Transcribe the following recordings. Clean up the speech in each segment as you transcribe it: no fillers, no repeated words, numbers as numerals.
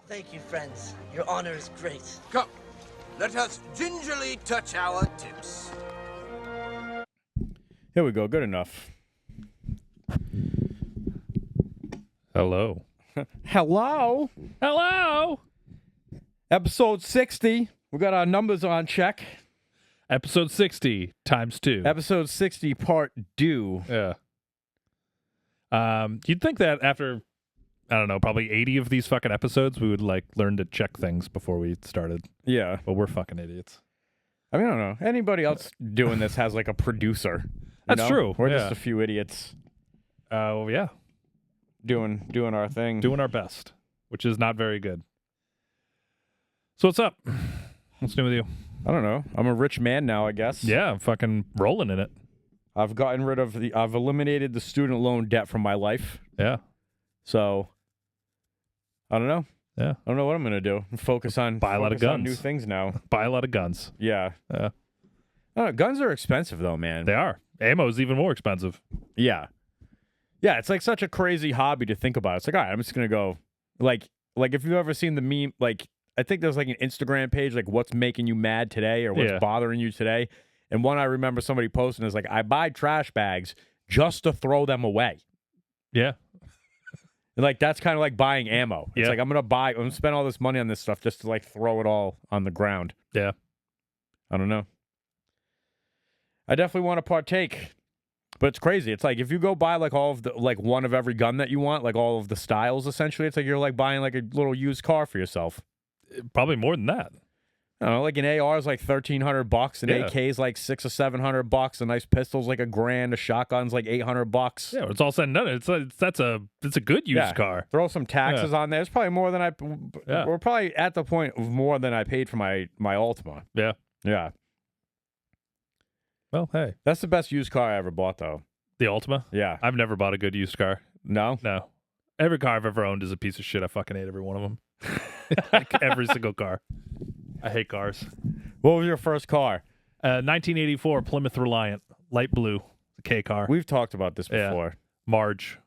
Thank you, friends. Your honor is great. Come, let us gingerly touch our tips. Here we go. Good enough. Hello. Hello. Hello. Episode 60. We got our numbers on check. Episode 60 times 2. Episode 60 part 2. Yeah. You'd think that after, I don't know, probably 80 of these fucking episodes, we would like learn to check things before we started. Yeah. But we're fucking idiots. I mean, I don't know. Anybody else doing this has like a producer. That's true. We're yeah. just a few idiots Well, yeah. doing our thing. Doing our best, which is not very good. So what's up? What's new with you? I don't know. I'm a rich man now, I guess. Yeah, I'm fucking rolling in it. I've eliminated the student loan debt from my life. Yeah. So, I don't know. Yeah. I don't know what I'm going to do. Focus on Buy a lot of focus on guns. new things now. Buy a lot of guns. Yeah. Yeah. I don't know, guns are expensive though, man. They are. Ammo's even more expensive. Yeah. Yeah, it's like such a crazy hobby to think about. It's like, all right, I'm just going to go like if you've ever seen the meme, like I think there's like an Instagram page, like what's making you mad today or what's bothering you today. And one I remember somebody posting is like, I buy trash bags just to throw them away. Yeah. And like, that's kind of like buying ammo. It's Yeah. like, I'm going to spend all this money on this stuff just to like throw it all on the ground. Yeah. I don't know. I definitely want to partake. But it's crazy. It's like if you go buy like all of the like one of every gun that you want, like all of the styles essentially, it's like you're like buying like a little used car for yourself. Probably more than that. I don't know, like an AR is like $1,300, an AK is like $600 or $700, a nice pistol's like $1,000, a shotgun's like $800. Yeah, when it's all said and done. It's a good used car. Throw some taxes on there. It's probably more than we're probably at the point of more than I paid for my Altima. Yeah. Yeah. Well, hey, That's the best used car I ever bought though. the Ultima. Yeah. I've never bought a good used car. No? No, every car I've ever owned is a piece of shit. I fucking hate every one of them. Like every single car. I hate cars. What was your first car? 1984 Plymouth Reliant, light blue, K car. We've talked about this Yeah. before. Marge.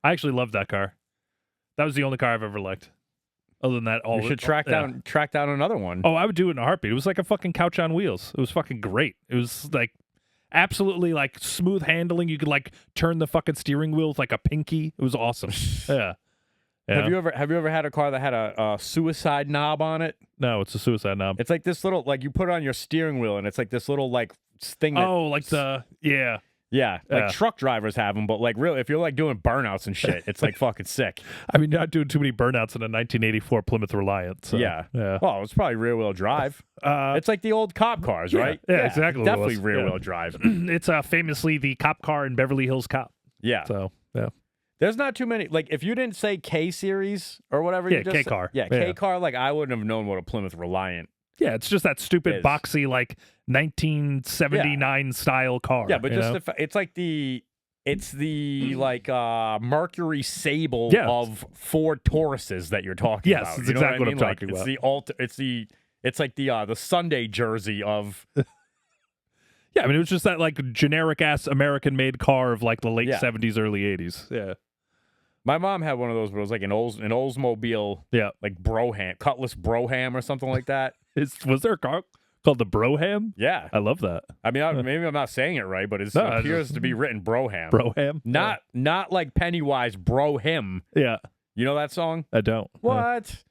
I actually loved that car. That was the only car I've ever liked. Other than that, all You should track down another one. Oh, I would do it in a heartbeat. It was like a fucking couch on wheels. It was fucking great. It was like absolutely like smooth handling. You could like turn the fucking steering wheel with like a pinky. It was awesome. Yeah. Have you ever had a car that had a suicide knob on it? No, it's a suicide knob. It's like this little like you put it on your steering wheel and it's like this little like thing. That, Yeah. truck drivers have them, but like really, if you're like doing burnouts and shit, it's like fucking sick. I mean, not doing too many burnouts in a 1984 Plymouth Reliant. So, Yeah. Yeah. Well, it's probably rear wheel drive. It's like the old cop cars, right? Yeah, exactly what it Definitely was. rear Yeah. wheel drive. It's famously the cop car in Beverly Hills Cop. Yeah. So, yeah. There's not too many. Like if you didn't say K series or whatever, Yeah, you just K said- car. Yeah, Yeah. K car. Like I wouldn't have known what a Plymouth Reliant. Yeah, it's just that stupid Is. boxy like 1979 style car. Yeah, but you just know? it's like the like Mercury Sable Yeah. of Ford Tauruses that you're talking Yes, about. it's You know exactly what I I'm mean? talking about. It's like the Sunday jersey of Yeah, I mean, it was just that like generic ass American made car of like the late Yeah. 70s, early 80s. Yeah. my mom had one of those, but it was like an Oldsmobile, Yeah. like Broham, Cutlass Broham or something like that. Was there a car called the Broham? Yeah, I love that. I mean, maybe I'm not saying it right, but it No, appears to be written Broham. Broham? Not like Pennywise Bro Him. Yeah. You know that song? I don't. What?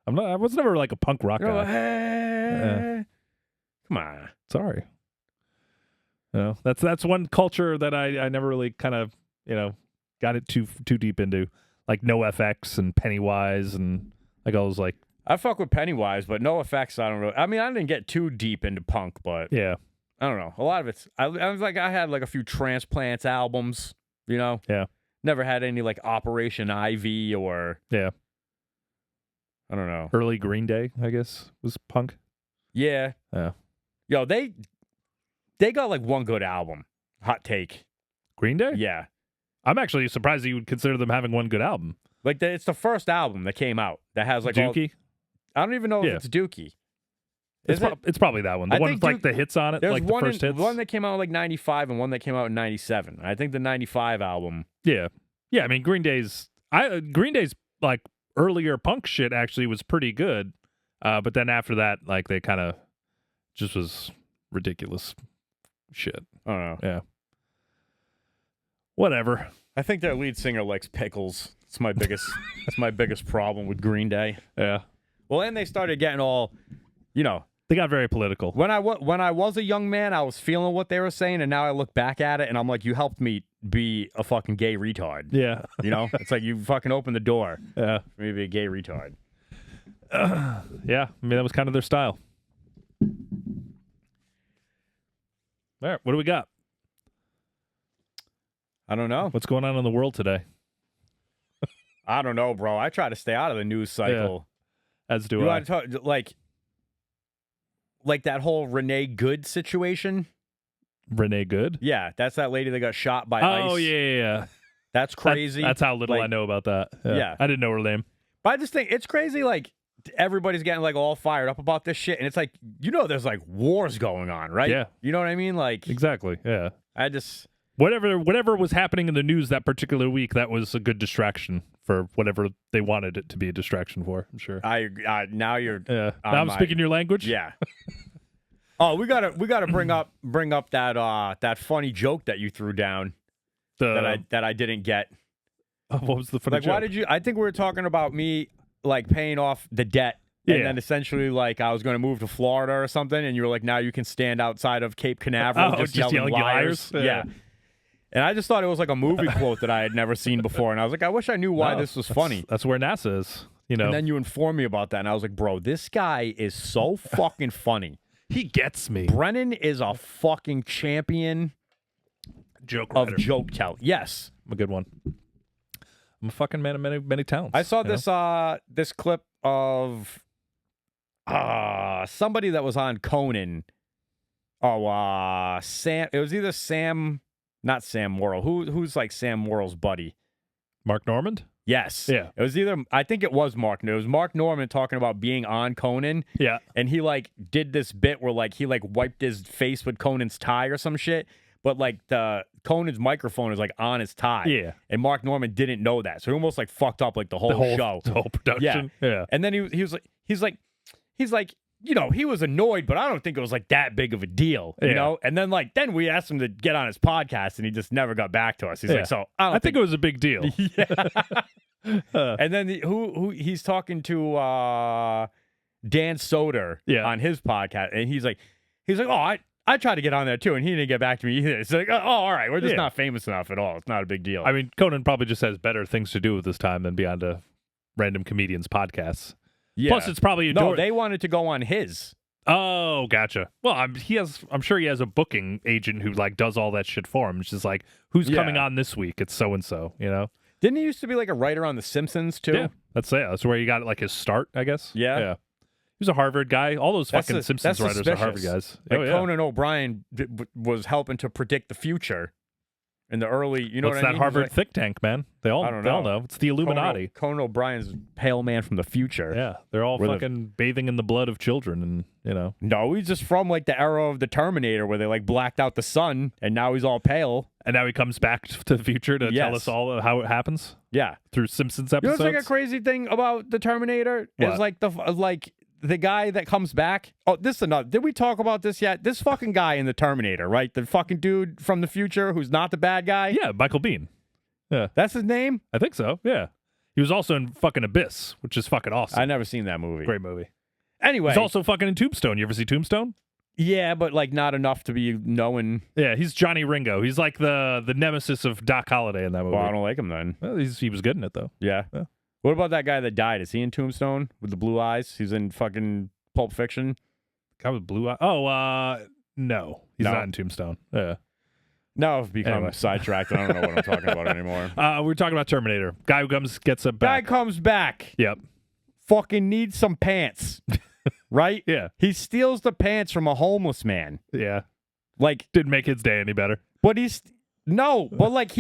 I was never like a punk rock You know, guy. hey. Come on. Sorry. No, that's one culture that I never really kind of, got it too deep into. Like No FX and Pennywise and like all those like I fuck with Pennywise, but no effects. I don't really. I mean, I didn't get too deep into punk, but yeah. I don't know. A lot of it's. I was like, I had like a few Transplants albums. You know. Yeah. Never had any like Operation Ivy or. Yeah. I don't know. Early Green Day, I guess, was punk. Yeah. Yeah. Yo, they got like one good album. Hot take. Green Day? Yeah. I'm actually surprised that you would consider them having one good album. Like it's the first album that came out that has like all, Dookie? I don't even know if it's Dookie. It's probably that one. The I one think with like the hits on it, There's like the one first hits. one that came out in like 95 and one that came out in 97. I think the 95 album. Yeah. Yeah, I mean Green Day's like earlier punk shit actually was pretty good. But then after that, like they kind of just was ridiculous shit. I don't know. Yeah. Whatever. I think their lead singer likes pickles. It's my biggest. It's my biggest problem with Green Day. Yeah. Well, and they started getting all, you know. They got very political. When I was a young man, I was feeling what they were saying, and now I look back at it, and I'm like, you helped me be a fucking gay retard. Yeah. You know? It's like you fucking opened the door Yeah. for me to be a gay retard. Yeah. I mean, that was kind of their style. All right. What do we got? I don't know. What's going on in the world today? I don't know, bro. I try to stay out of the news cycle. Yeah. As do You I. want to talk, like that whole Renee Good situation? Renee Good? Yeah, that's that lady that got shot by ICE. Oh, yeah. That's crazy. That's how little Like, I know about that. Yeah. I didn't know her name. But I just think it's crazy, like, everybody's getting, like, all fired up about this shit, and it's like, you know there's, like, wars going on, right? Yeah. You know what I mean? Like, Exactly. Yeah. I just... Whatever was happening in the news that particular week, that was a good distraction for whatever they wanted it to be a distraction for, I'm sure. now you're... Yeah. Now I'm speaking your language? Yeah. Oh, we gotta bring up that funny joke that you threw down that I didn't get. What was the funny Like, joke? why did you? I think we were talking about me like paying off the debt, and Yeah. then essentially like I was going to move to Florida or something, and you were like, now you can stand outside of Cape Canaveral just yelling yelling liars. liars? Yeah. And I just thought it was like a movie quote that I had never seen before, and I was like, I wish I knew why this was funny. That's where NASA is, you know. And then you informed me about that, and I was like, bro, this guy is so fucking funny. He gets me. Brennan is a fucking champion Joke of writer. joke tell. Yes. I'm a good one. I'm a fucking man of many talents. I saw you know? this clip of somebody that was on Conan. Oh, Sam. It was either Sam, not Sam Worrell. Who's like Sam Worrell's buddy? Mark Normand? Yes. Yeah. It was either. I think it was Mark. It was Mark Norman talking about being on Conan. Yeah. And he like did this bit where like he like wiped his face with Conan's tie or some shit. But like the Conan's microphone is like on his tie. Yeah. And Mark Norman didn't know that. So he almost like fucked up like the whole show. The whole production. Yeah. And then he's like, you know, he was annoyed, but I don't think it was like that big of a deal, you Yeah. know? And then then we asked him to get on his podcast and he just never got back to us. He's like, so I think it was a big deal. Yeah. And then who he's talking to Dan Soder on his podcast, and he's like, oh, I tried to get on there too, and he didn't get back to me either. It's like, oh, all right, we're just not famous enough at all. It's not a big deal. I mean, Conan probably just has better things to do with his time than be on to random comedians' podcasts. Yeah. Plus, it's probably no. They wanted to go on his. Oh, gotcha. Well, I'm sure he has a booking agent who like does all that shit for him. It's just like, who's coming on this week? It's so and so. You know. Didn't he used to be like a writer on The Simpsons too? Yeah, that's it. That's where he got like his start, I guess. Yeah. Yeah. He was a Harvard guy. All those fucking Simpsons writers are Harvard guys. Like Conan O'Brien was helping to predict the future in the early. You know What's what I that mean? Harvard think tank, man? They all know. It's the Illuminati. Conan O'Brien's pale man from the future. Yeah, they're all fucking bathing in the blood of children, and you know. No, he's just from like the era of the Terminator, where they like blacked out the sun, and now he's all pale. And now he comes back to the future to tell us all how it happens. Yeah, through Simpsons You episodes. know what's like a crazy thing about the Terminator is like the guy that comes back. Oh, this is another. Did we talk about this yet? This fucking guy in the Terminator, right? The fucking dude from the future who's not the bad guy. Yeah, Michael Biehn. Yeah, that's his name. I think so. Yeah, he was also in fucking Abyss, which is fucking awesome. I never seen that movie. Great movie. Anyway, he's also fucking in Tombstone. You ever see Tombstone? Yeah, but like not enough to be knowing. Yeah, he's Johnny Ringo. He's like the nemesis of Doc Holliday in that movie. Well, I don't like him then. Well, he was good in it though. Yeah. What about that guy that died? Is he in Tombstone with the blue eyes? He's in fucking Pulp Fiction. Guy with blue eyes. Oh, no, he's not in Tombstone. Yeah. Now I've become sidetracked. I don't know what I'm talking about anymore. We're talking about Terminator. Guy who gets a back. Guy comes back. Yep. Fucking needs some pants. Right? Yeah. He steals the pants from a homeless man. Yeah. Like, didn't make his day any better. But he's No, but like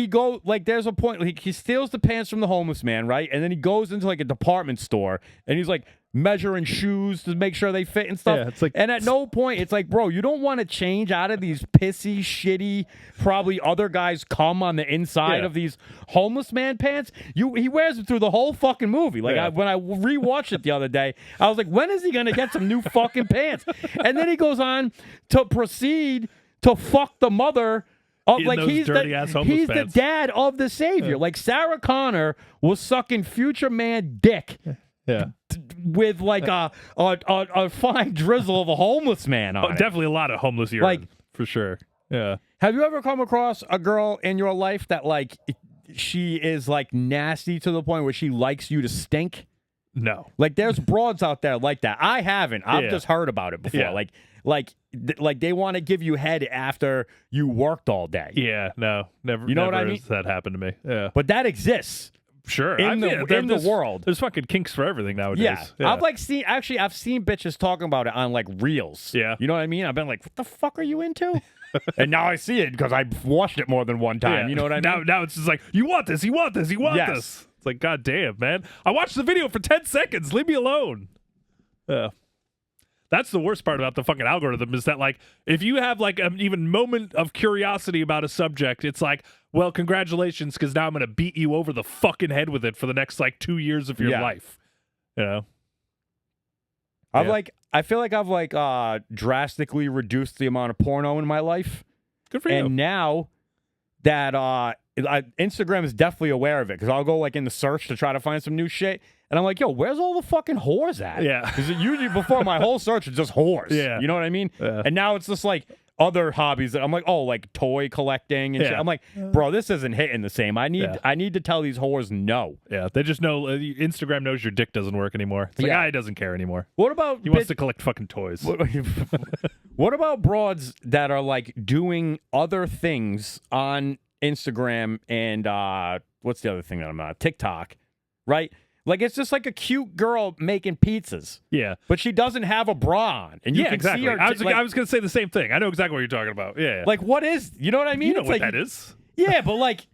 there's a point, like he steals the pants from the homeless man, right? And then he goes into like a department store and he's like measuring shoes to make sure they fit and stuff. Yeah, it's like, and at no point, it's like, bro, you don't want to change out of these pissy, shitty, probably other guys cum on the inside of these homeless man pants. He wears them through the whole fucking movie. Like when I rewatched it the other day, I was like, when is he gonna get some new fucking pants? And then he goes on to proceed to fuck the mother. Like he's the dad of the savior. Like Sarah Connor was sucking future man dick. Yeah. With like a fine drizzle of a homeless man on it. Definitely a lot of homeless urine, like, for sure. Yeah. Have you ever come across a girl in your life that like she is like nasty to the point where she likes you to stink? No. Like there's broads out there like that. I haven't. I've just heard about it before. Yeah. Like they want to give you head after you worked all day. Yeah. No. Never. You know never what I mean? has that happened to me. Yeah. But that exists. Sure. In the world. There's fucking kinks for everything nowadays. Yeah. I've seen bitches talking about it on like reels. Yeah. You know what I mean? I've been like, what the fuck are you into? And now I see it because I've watched it more than one time. Yeah. You know what I mean? Now it's just like, you want this, you want this, you want this. It's like, God damn, man. I watched the video for 10 seconds. Leave me alone. That's the worst part about the fucking algorithm is that, like, if you have, like, an even moment of curiosity about a subject, it's like, well, congratulations, because now I'm going to beat you over the fucking head with it for the next, like, 2 years of your life. You know? I feel like I've, drastically reduced the amount of porno in my life. Good for you. And now that Instagram is definitely aware of it, because I'll go, like, in the search to try to find some new shit. And I'm like, yo, where's all the fucking whores at? Yeah. Because usually before my whole search is just whores. Yeah. You know what I mean? Yeah. And now it's just like other hobbies that I'm like, oh, like toy collecting and shit. I'm like, bro, this isn't hitting the same. I need to tell these whores no. Yeah, they just know Instagram knows your dick doesn't work anymore. It's like, he doesn't care anymore. What about he wants to collect fucking toys? What about broads that are like doing other things on Instagram and what's the other thing that I'm on? TikTok, right? Like, it's just like a cute girl making pizzas. Yeah. But she doesn't have a bra on. And you can exactly. see her. I was going to say the same thing. I know exactly what you're talking about. Yeah. Like, what is, you know what I mean? You know it's what like, that is. Yeah, but like.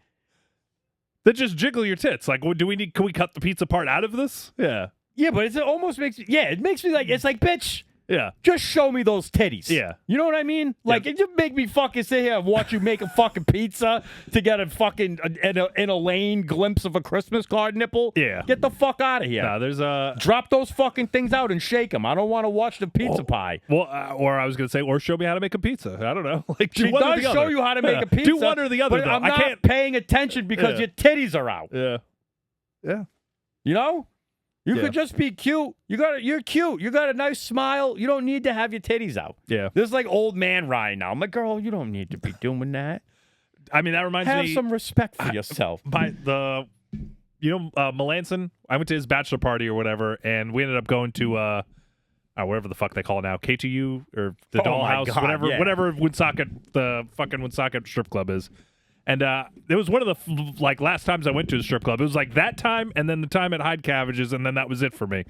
They just jiggle your tits. Like, can we cut the pizza part out of this? Yeah. Yeah, but it almost makes, it makes me like, it's like, bitch. Yeah. Just show me those titties. Yeah. You know what I mean? Like, it just make me fucking sit here and watch you make a fucking pizza to get a fucking, in a lane glimpse of a Christmas card nipple. Yeah. Get the fuck out of here. Nah, there's Drop those fucking things out and shake them. I don't want to watch the pizza pie. Well, or I was going to say, or show me how to make a pizza. I don't know. Like, she does show you how to make a pizza. Do one or the other, but though. I'm not paying attention because your titties are out. Yeah. Yeah. You know? You could just be cute. You're cute. You got a nice smile. You don't need to have your titties out. Yeah. This is like old man Ryan now. I'm like, girl, you don't need to be doing that. I mean, that reminds me. Have some respect for yourself. Melanson, I went to his bachelor party or whatever, and we ended up going to whatever the fuck they call it now, KTU or the Dollhouse, whatever Woonsocket, the fucking Woonsocket strip club is. And it was one of the last times I went to a strip club. It was like that time and then the time at Hyde Cabbages, and then that was it for me.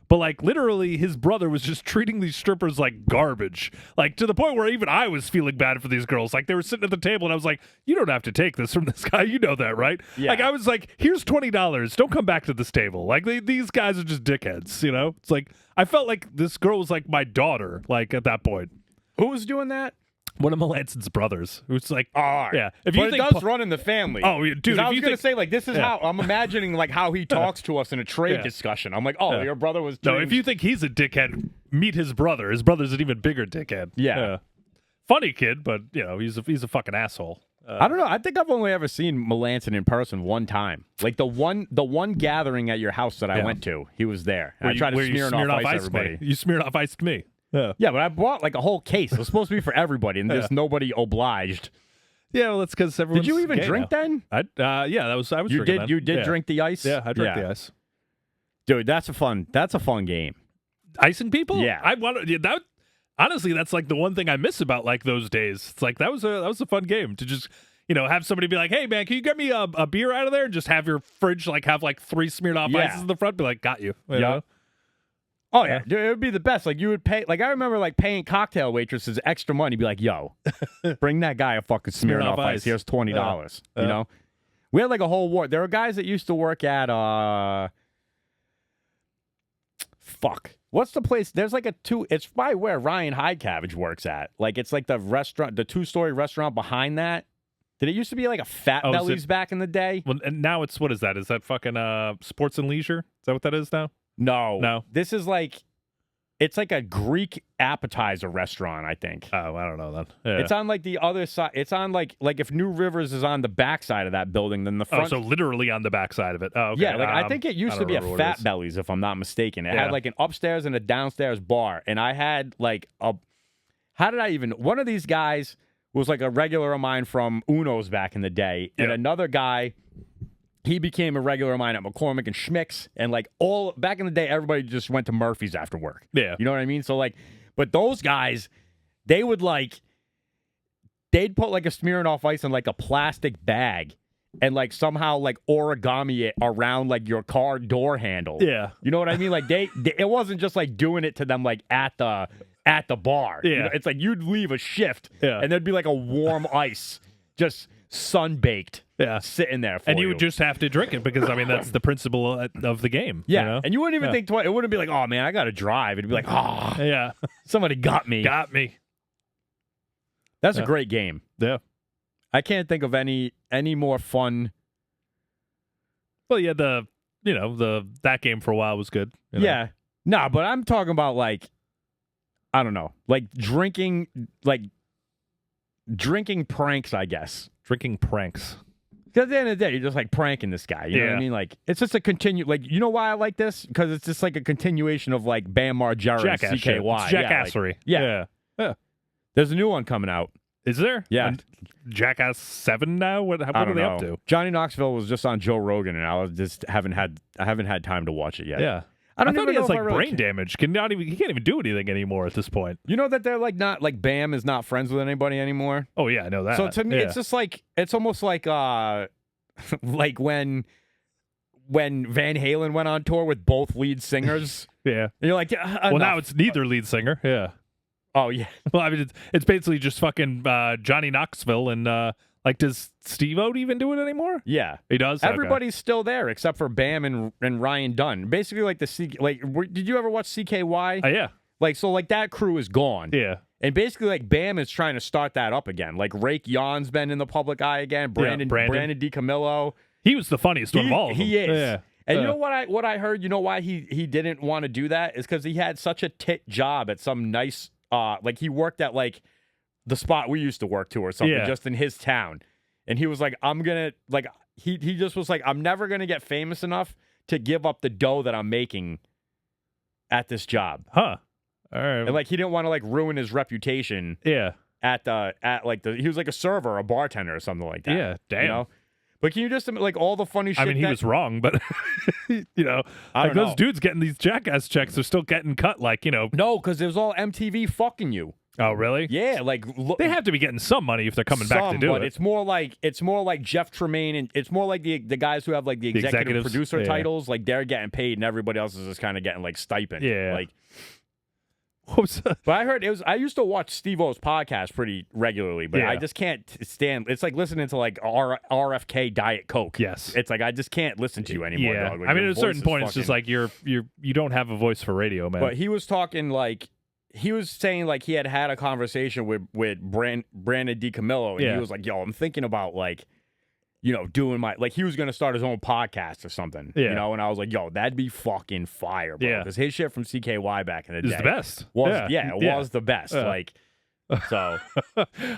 But like literally his brother was just treating these strippers like garbage. Like to the point where even I was feeling bad for these girls. Like they were sitting at the table and I was like, you don't have to take this from this guy. You know that, right? Yeah. Like I was like, here's $20. Don't come back to this table. Like these guys are just dickheads, you know? It's like I felt like this girl was like my daughter, like at that point. Who was doing that? One of Melanson's brothers. Who's like, yeah. If you but think it does run in the family. Oh, dude. I was going to say, like, this is how I'm imagining, like, how he talks to us in a trade discussion. I'm like, your brother was. No, if you think he's a dickhead, meet his brother. His brother's an even bigger dickhead. Yeah. Funny kid, but you know he's a fucking asshole. I don't know. I think I've only ever seen Melanson in person one time. Like the one gathering at your house that I went to, he was there. And I tried to smear off ice everybody. You smeared off ice to me. Yeah, but I bought like a whole case. It was supposed to be for everybody, and there's nobody obliged. Yeah, well, that's because everyone. Did you even drink then? I was you drinking did. then. You did drink the ice. Yeah, I drank the ice. Dude, that's a fun game. Icing people? Yeah, I want that. Honestly, that's like the one thing I miss about like those days. It's like that was a fun game to just have somebody be like, hey man, can you get me a beer out of there, and just have your fridge have 3 smeared off ices in the front. Be like, got you. You know? Oh yeah, dude, it would be the best. Like you would pay. Like I remember like paying cocktail waitresses extra money. Be like, yo, bring that guy a fucking Smirnoff Ice. Here's $20. You know, we had like a whole war. There were guys that used to work at what's the place? There's like it's by where Ryan Highcavage works at. Like it's like the restaurant, the 2-story restaurant behind that. Did it used to be like a Fat Belly's back in the day? Well, and now it's, what is that? Is that fucking Sports and Leisure? Is that what that is now? No. This is like, it's like a Greek appetizer restaurant, I think. Oh, I don't know then. Yeah. It's on like the other side. It's on like if New Rivers is on the back side of that building, then the front. Oh, so literally on the back side of it. Oh, okay. Yeah, like I think it used to be a Fat Belly's, if I'm not mistaken. It had like an upstairs and a downstairs bar, and I had like one of these guys was like a regular of mine from Uno's back in the day, and another guy. He became a regular of mine at McCormick and Schmick's, and like all back in the day, everybody just went to Murphy's after work. Yeah, you know what I mean. So like, but those guys, they'd put like a Smirnoff Ice in like a plastic bag, and like somehow like origami it around like your car door handle. Yeah, you know what I mean. Like it wasn't just like doing it to them like at the bar. Yeah, you know? It's like you'd leave a shift, and there'd be like a warm ice just sun-baked sitting there for you. And you would just have to drink it because, I mean, that's the principle of the game. Yeah, you know? And you wouldn't even think twice. It wouldn't be like, oh, man, I got to drive. It'd be like, oh, yeah, somebody got me. Got me. That's a great game. Yeah. I can't think of any more fun. Well, yeah, that game for a while was good. You know? Yeah. No, but I'm talking about like, I don't know, like drinking pranks, I guess. Drinking pranks. Because at the end of the day, you're just like pranking this guy. You know what I mean? Like, it's just a like, you know why I like this? Because it's just like a continuation of like Bam Margera and CKY. Jackassery. Yeah. There's a new one coming out. Is there? Yeah. And Jackass 7 now? What are they up to? Johnny Knoxville was just on Joe Rogan, and I haven't had time to watch it yet. Yeah. I thought he has like brain damage. He can't even do anything anymore at this point. You know that they're like not like Bam is not friends with anybody anymore. Oh yeah, I know that. So to me, it's just like it's almost like like when Van Halen went on tour with both lead singers. Yeah, and you're like, well, now it's neither lead singer. Yeah. Oh yeah. Well, I mean, it's basically just fucking Johnny Knoxville and. Like, does Steve-O even do it anymore? Yeah. He does? Everybody's still there except for Bam and Ryan Dunn. Basically, like, did you ever watch CKY? Yeah. Like, so, like, that crew is gone. Yeah. And basically, like, Bam is trying to start that up again. Like, Rake Yon's been in the public eye again. Brandon DiCamillo. He was the funniest one of all of them. He is. Yeah. And you know what I heard? You know why he didn't want to do that? Is because he had such a tit job at some nice, like, he worked at, like, the spot we used to work to or something, just in his town. And he was like, he just was like, I'm never going to get famous enough to give up the dough that I'm making at this job. Huh. All right. And like, he didn't want to like ruin his reputation. Yeah. He was like a server, a bartender or something like that. Yeah. Damn. You know? But can you just like all the funny shit? I mean, he was wrong, but like those dudes getting these Jackass checks are still getting cut. Like, no, because it was all MTV fucking you. Oh, really? Yeah, like they have to be getting some money if they're coming back to do it. It's more like Jeff Tremaine, and it's more like the guys who have like the executive producer titles. Like they're getting paid, and everybody else is just kind of getting like stipend. Yeah, like. But I heard I used to watch Steve-O's podcast pretty regularly, but I just can't stand. It's like listening to like RFK Diet Coke. Yes, it's like I just can't listen to you anymore. Yeah, dog. Like, I mean, at a certain point, it's just like you don't have a voice for radio, man. But he was talking like. He was saying like he had a conversation with Brandon DiCamillo, and he was like, "Yo, I'm thinking about like, doing my like." He was gonna start his own podcast or something, And I was like, "Yo, that'd be fucking fire, bro." Because his shit from CKY back in the day is the best. Was the best. Like, so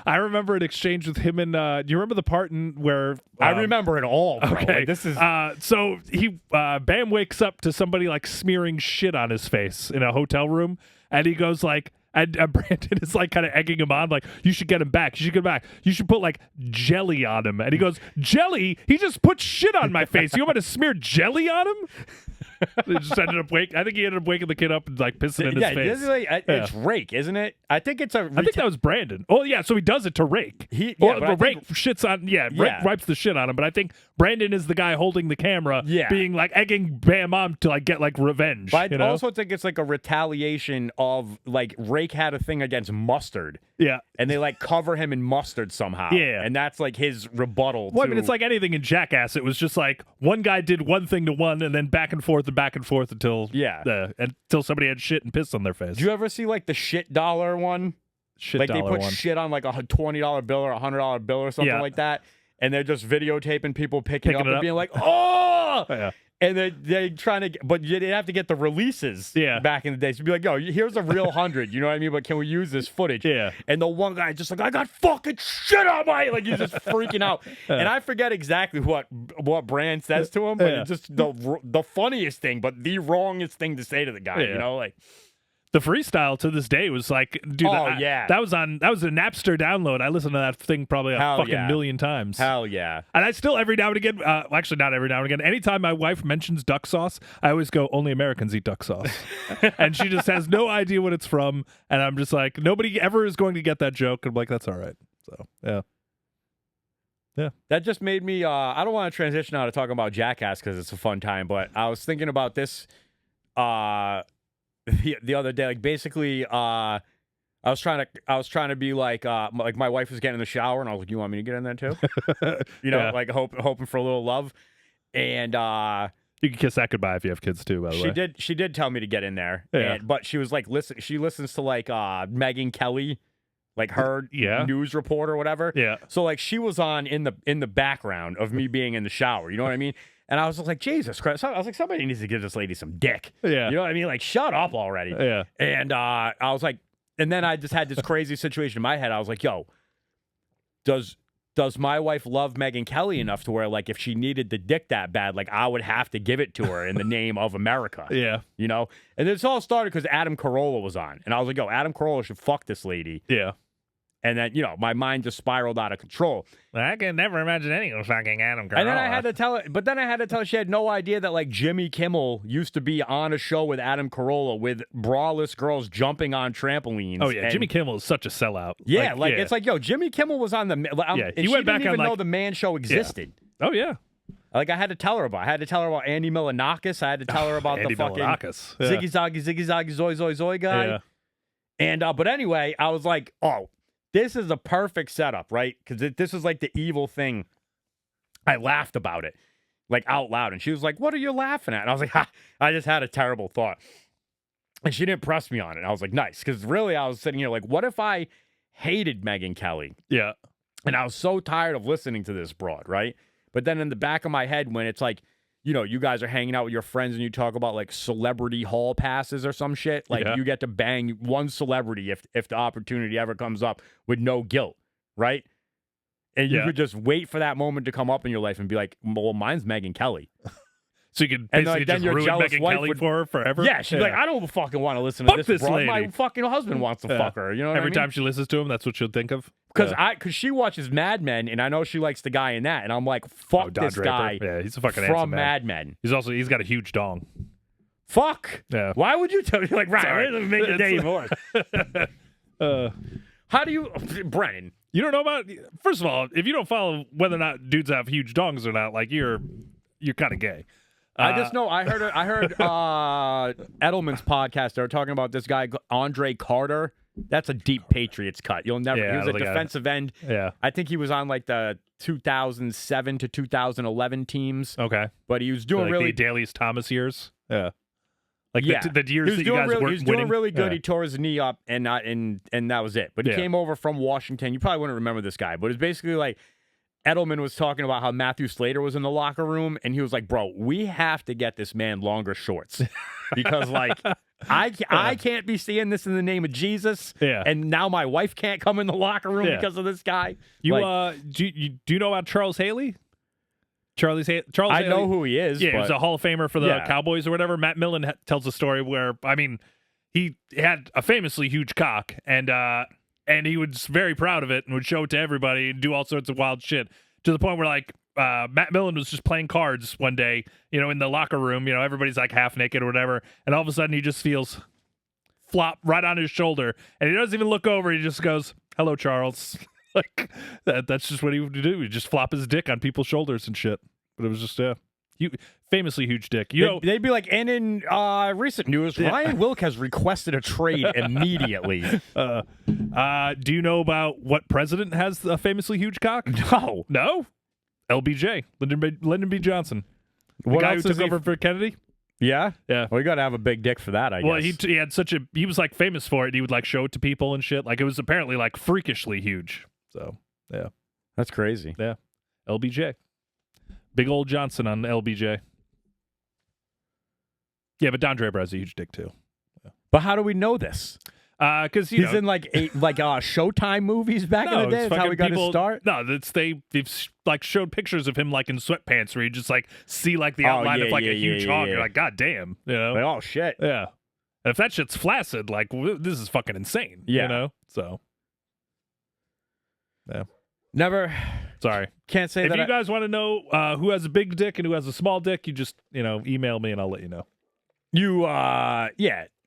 I remember an exchange with him and. Do you remember the part where I remember it all? Bro. Okay, like, this is so he Bam wakes up to somebody like smearing shit on his face in a hotel room. And he goes like, and Brandon is like kind of egging him on, like, you should get him back. You should get him back. You should put like jelly on him. And he goes, jelly? He just put shit on my face. You want me to smear jelly on him? They just ended up I think he ended up waking the kid up and like pissing in his face. It's Rake, isn't it? I think it's I think that was Brandon. Oh yeah, so he does it to Rake. Rake shits on. Rake wipes the shit on him, but I think Brandon is the guy holding the camera, Yeah. being like egging Bam Mom to like get like revenge. But you I know? also think it's like a retaliation of like Rake had a thing against mustard. Yeah. And they like cover him in mustard somehow. Yeah. And that's like his rebuttal. Well, I mean, it's like anything in Jackass. It was just like one guy did one thing to one, and then back and forth until until somebody had shit and piss on their face. Do you ever see like the shit dollar one? Shit like dollar they put one. shit on like a $20 bill or a $100 bill or something Yeah. like that, and they're just videotaping people picking Picking up it and up. being like, "Oh!" Yeah. And they trying to, but they have to get the releases. Yeah. Back in the day, so be like, "Yo, here's a real 100." You know what I mean? But can we use this footage? Yeah. And the one guy just like, "I got fucking shit on my," like he's just freaking out. And I forget exactly what Brand says to him, but Yeah. it's just the funniest thing, but the wrongest thing to say to the guy. Yeah. You know, like. The freestyle to this day was like, dude, that was a Napster download. I listened to that thing probably a fucking million times. Hell yeah. And I still every now and again, actually not every now and again, anytime my wife mentions duck sauce, I always go, only Americans eat duck sauce. And she just has no idea what it's from. And I'm just like, nobody ever is going to get that joke. And I'm like, that's all right. So, yeah. Yeah. That just made me, I don't want to transition now to talking about Jackass because it's a fun time, but I was thinking about this the other day. Like basically, I was trying to be like my wife was getting in the shower and I was like, you want me to get in there too? You know, Yeah. like hoping for a little love. And You can kiss that goodbye if you have kids too, by the way. she did tell me to get in there. Yeah. But she was like, she listens to like Megyn Kelly, like her news report or whatever. Yeah. So like she was on in the background of me being in the shower. You know what I mean? And I was just like, Jesus Christ. So I was like, somebody needs to give this lady some dick. Yeah. You know what I mean? Like, shut up already. Yeah. And I was like, and then I just had this crazy situation in my head. I was like, yo, does my wife love Megyn Kelly enough to where, like, if she needed the dick that bad, like, I would have to give it to her in the name of America? Yeah. You know? And this all started because Adam Carolla was on. And I was like, yo, Adam Carolla should fuck this lady. Yeah. And then, you know, my mind just spiraled out of control. I can never imagine anyone fucking Adam Carolla. And then I had to tell her, she had no idea that, like, Jimmy Kimmel used to be on a show with Adam Carolla with braless girls jumping on trampolines. Oh, yeah. And Jimmy Kimmel is such a sellout. yeah, it's like, yo, Jimmy Kimmel was on the... Yeah, he went back didn't even know the Man Show existed. Oh, yeah. Like, I had to tell her about Andy Milonakis. I had to tell her about Andy the fucking Milonakis. Yeah. Ziggy Zaggy Zoy Zoy Zoy guy. Yeah. And, but anyway, I was like, oh, this is a perfect setup, right? Because this is like the evil thing. I laughed about it, like out loud. And she was like, what are you laughing at? And I was like, ha, I just had a terrible thought. And she didn't press me on it. And I was like, nice. Because really, I was sitting here like, what if I hated Megyn Kelly? Yeah. And I was so tired of listening to this broad, right? But then in the back of my head, when it's like, you know, you guys are hanging out with your friends and you talk about like celebrity hall passes or some shit, like you get to bang one celebrity if the opportunity ever comes up with no guilt, right? And you could just wait for that moment to come up in your life and be like, well, mine's Megyn Kelly. So you could And, basically like, then just your ruin jealous Megyn wife Kelly would- for her forever? Yeah, she's like, I don't fucking want to listen to Fuck this broad. lady. My fucking husband wants to fuck her. You know what Every I mean? time she listens to him, that's what she'll think of? Because she watches Mad Men, and I know she likes the guy in that, and I'm like, fuck Don this Draper. guy Yeah, he's a fucking handsome from man. Mad Men. He's got a huge dong. Fuck. Yeah. Why would you tell me like, right? Sorry. Let's make the day worse. How do you, Brennan? You don't know about, first of all, if you don't follow whether or not dudes have huge dongs or not, like you're kind of gay. I just know. I heard Edelman's podcast. They were talking about this guy Andre Carter. That's a deep Patriots cut. You'll never. Yeah, he was a like defensive end. Yeah. I think he was on like the 2007 to 2011 teams. Okay. But he was doing Like really. the Daley's Thomas years. Yeah. Like Yeah. the years he was that you doing guys really, weren't he was doing winning. really good. Yeah. He tore his knee up, and that was it. But he Yeah. came over from Washington. You probably wouldn't remember this guy, but it's basically like Edelman was talking about how Matthew Slater was in the locker room, and he was like, "Bro, we have to get this man longer shorts because like I can't be seeing this in the name of Jesus, Yeah. and now my wife can't come in the locker room Yeah. because of this guy." You Like, do you know about Charles Haley? Charles I Haley? know who he is. Yeah, he but was a Hall of Famer for the Yeah. Cowboys or whatever. Matt Millen tells a story where, I mean, he had a famously huge cock, and he was very proud of it and would show it to everybody and do all sorts of wild shit to the point where, like, Matt Millen was just playing cards one day, you know, in the locker room. You know, everybody's like half naked or whatever, and all of a sudden he just feels flop right on his shoulder, and he doesn't even look over. He just goes, "Hello, Charles." Like that's just what he would do. He'd just flop his dick on people's shoulders and shit. But it was just famously huge dick. They'd be like, and in recent news, Ryan Wilk has requested a trade immediately. Do you know about what president has a famously huge cock? No? LBJ, Lyndon B. Johnson. The guy who took over for Kennedy? Yeah? Yeah. Well, you got to have a big dick for that, I guess. Well, he had he was like famous for it. He would like show it to people and shit. Like it was apparently like freakishly huge. So, yeah. That's crazy. Yeah. LBJ. Big old Johnson on LBJ. Yeah, but Don Draper has a huge dick too. Yeah. But how do we know this? Because he's in like Showtime movies back in the day. That's how we got his start. No, they've like showed pictures of him like in sweatpants where you just like see like the outline of like a huge hog. You're like, God damn, you know? Like, oh shit. Yeah. And if that shit's flaccid, like this is fucking insane. Yeah. You know? So. Yeah. Never. Sorry. Can't say if that. If you guys want to know who has a big dick and who has a small dick, you just email me and I'll let you know.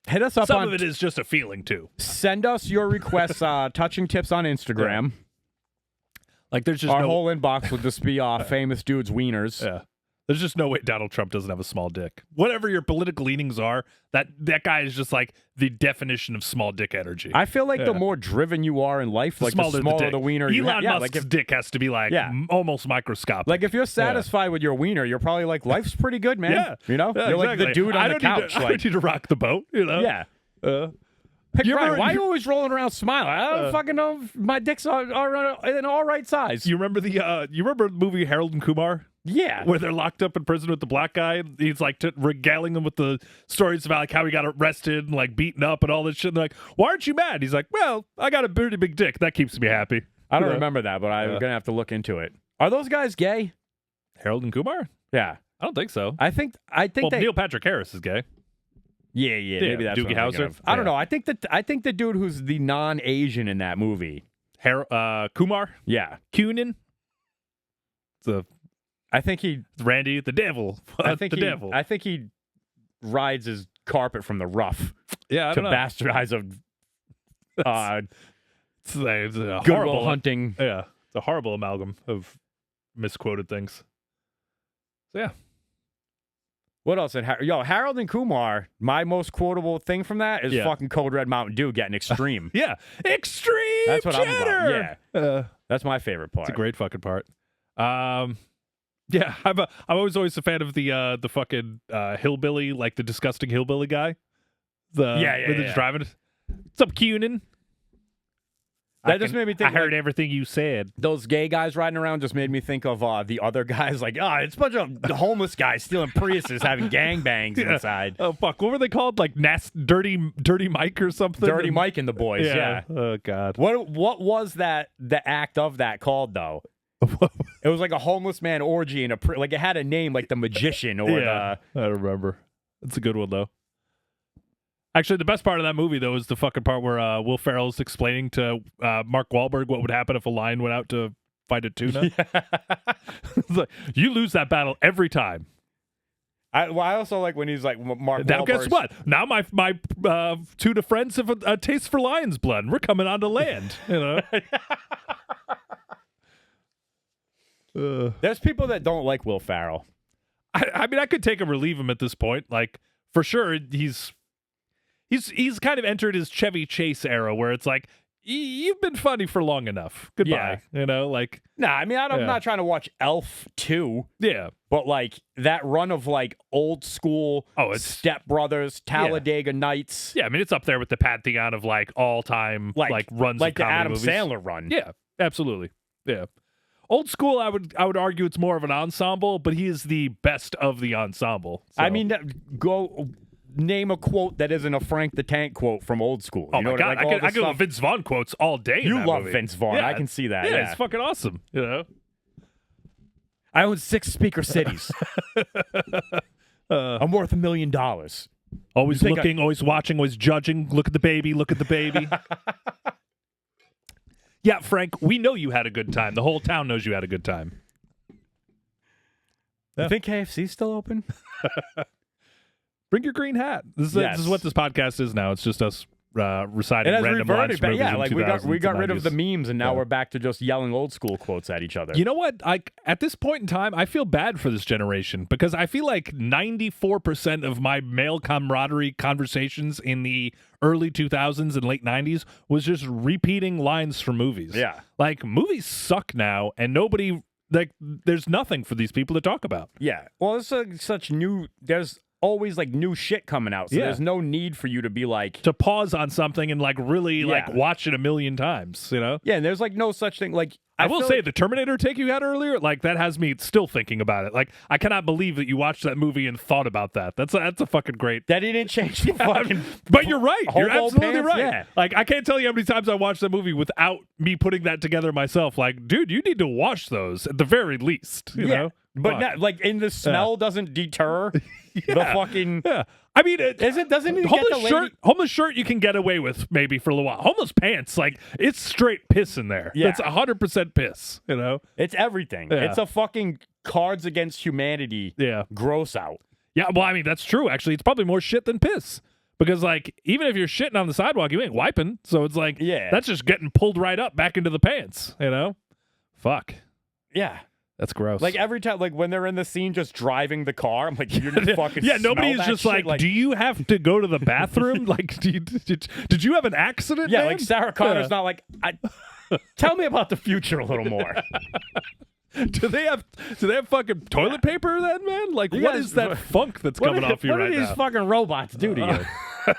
Hit us up. Some of it is just a feeling too. Send us your requests, touching tips on Instagram. Yeah. Like there's just our whole inbox will just be famous dudes' wieners. Yeah. There's just no way Donald Trump doesn't have a small dick. Whatever your political leanings are, that guy is just like the definition of small dick energy. I feel like the more driven you are in life, like the smaller the wiener you have. Elon Musk's dick has to be like almost microscopic. Like if you're satisfied with your wiener, you're probably like, life's pretty good, man. Yeah. You know? Yeah, you're like the dude on the couch. I don't need to rock the boat, you know? Yeah. Why are you always rolling around smiling? I don't fucking know if my dicks are in all right size. You remember the movie Harold and Kumar? Yeah. Where they're locked up in prison with the black guy. And he's like regaling them with the stories about like how he got arrested and like beaten up and all this shit. And they're like, why aren't you mad? He's like, well, I got a pretty big dick. That keeps me happy. I don't remember that, but I'm going to have to look into it. Are those guys gay? Harold and Kumar? Yeah. I don't think so. I think Neil Patrick Harris is gay. Yeah, maybe that's Doogie Howser. I don't know. I think the dude who's the non-Asian in that movie, Kumar. Yeah, Cunin. I think Randy the Devil. Devil. I think he rides his carpet from the rough. Yeah, I don't know. Bastardize it's a Good horrible Will Hunting. Yeah, it's a horrible amalgam of misquoted things. So yeah. What else? Harold and Kumar, my most quotable thing from that is fucking Code Red Mountain Dew getting extreme. Yeah. Extreme That's what cheddar. I'm about. Yeah. That's my favorite part. It's a great fucking part. Yeah, I'm always a fan of the fucking hillbilly, like the disgusting hillbilly guy. Just driving. What's up, Cunin? That just made me think. I heard everything you said. Those gay guys riding around just made me think of the other guys. Like, it's a bunch of homeless guys stealing Priuses, having gangbangs inside. Oh fuck, what were they called? Like Dirty Mike or something? Dirty Mike and the boys. Yeah. Oh god. What was the act of that called though? It was like a homeless man orgy in like it had a name like the Magician or I don't remember. It's a good one though. Actually, the best part of that movie, though, is the fucking part where Will Ferrell's explaining to Mark Wahlberg what would happen if a lion went out to fight a tuna. It's like, you lose that battle every time. I also like when he's like, Mark Now, Wahlberg's... guess what? Now my tuna friends have a taste for lion's blood, and we're coming onto land. You know? There's people that don't like Will Ferrell. I mean, I could take him or leave him at this point. Like, for sure, he's kind of entered his Chevy Chase era where it's like, you've been funny for long enough. Goodbye. Yeah. You know, like... Nah, I mean, I'm not trying to watch Elf 2. Yeah. But, like, that run of, like, old school Step Brothers, Talladega Nights. Yeah, I mean, it's up there with the pantheon of, like, all-time, like runs like of comedy the Adam Sandler run. Yeah, absolutely. Yeah. Old school, I would argue it's more of an ensemble, but he is the best of the ensemble. So. I mean, go... Name a quote that isn't a Frank the Tank quote from old school. Oh, my God. I could love Vince Vaughn quotes all day. You love movie. Vince Vaughn. Yeah. I can see that. Yeah, it's fucking awesome. You know? I own 6 speaker cities. I'm worth $1 million. Always looking, always watching, always judging. Look at the baby. Look at the baby. Yeah, Frank, we know you had a good time. The whole town knows you had a good time. You think KFC's still open? Bring your green hat. This is what this podcast is now. It's just us reciting It has random lines reverted from back. movies Yeah, in like 2000s we got and rid of the 90s. memes, and now we're back to just yelling old school quotes at each other. You know what? At this point in time, I feel bad for this generation because I feel like 94% of my male camaraderie conversations in the early 2000s and late 90s was just repeating lines from movies. Yeah. Like, movies suck now, and nobody, like, there's nothing for these people to talk about. Yeah. Well, it's such new. There's always like new shit coming out, so Yeah. there's no need for you to be like To pause on something and, like, really, like, Yeah. watch it a million times, you know? Yeah, and there's like no such thing. Like I will feel say like- the Terminator take you had earlier, like that has me still thinking about it. Like I cannot believe that you watched that movie and thought about that. That's a fucking great. that he didn't change the fucking. But you're right. You're hobo absolutely pants? right. Yeah. Like I can't tell you how many times I watched that movie without me putting that together myself. Like, dude, you need to watch those at the very least. You know? But Fuck. not, like, in the smell doesn't deter the fucking. Yeah. I mean, Doesn't he get the lady? homeless shirt you can get away with maybe for a little while. Homeless pants, like it's straight piss in there. Yeah. It's 100% piss. You know. It's everything. Yeah. It's a fucking Cards Against Humanity. Yeah. Gross out. Yeah, well, I mean, that's true, actually. It's probably more shit than piss. Because, like, even if you're shitting on the sidewalk, you ain't wiping. So it's like, Yeah. that's just getting pulled right up back into the pants, you know? Fuck. Yeah. That's gross. Like every time, like when they're in the scene just driving the car, I'm like, you're gonna fucking yeah, smell nobody's that just shit? like, do you have to go to the bathroom? Like, did you have an accident, yeah, man? like Sarah Connor's Yeah. not like, tell me about the future a little more. Do they have fucking toilet paper then, man? Like, You what guys- is that funk that's coming off you what right do these now? fucking robots do to you?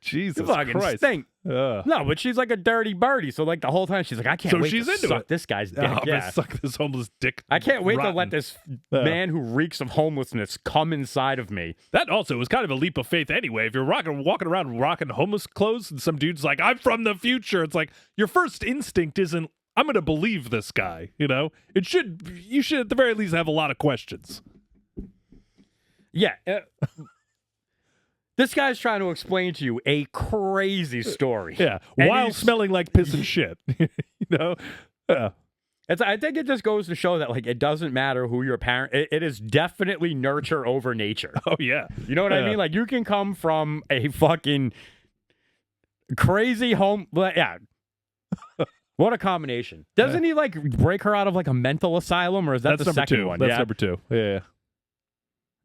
Jesus You fucking Christ. stink. Ugh. No, but she's like a dirty birdie. So like the whole time she's like, I can't So wait she's to into suck it. this guy's dick. Oh, I'm yeah. gonna suck this homeless dick. I can't wait to rotten. let this man who reeks of homelessness come inside of me. That also was kind of a leap of faith anyway. If you're walking around rocking homeless clothes and some dude's like, I'm from the future, it's like your first instinct isn't, I'm going to believe this guy, you know? You should at the very least have a lot of questions. Yeah. This guy's trying to explain to you a crazy story. Yeah. And While he's- smelling like piss and shit. You know? Yeah. I think it just goes to show that like it doesn't matter who your parent. It is definitely nurture over nature. Oh, yeah. You know what I Yeah. mean? Like you can come from a fucking crazy home. Yeah. What a combination. Doesn't he like break her out of like a mental asylum, or is that That's the number second two. one? That's yeah. number two. Yeah.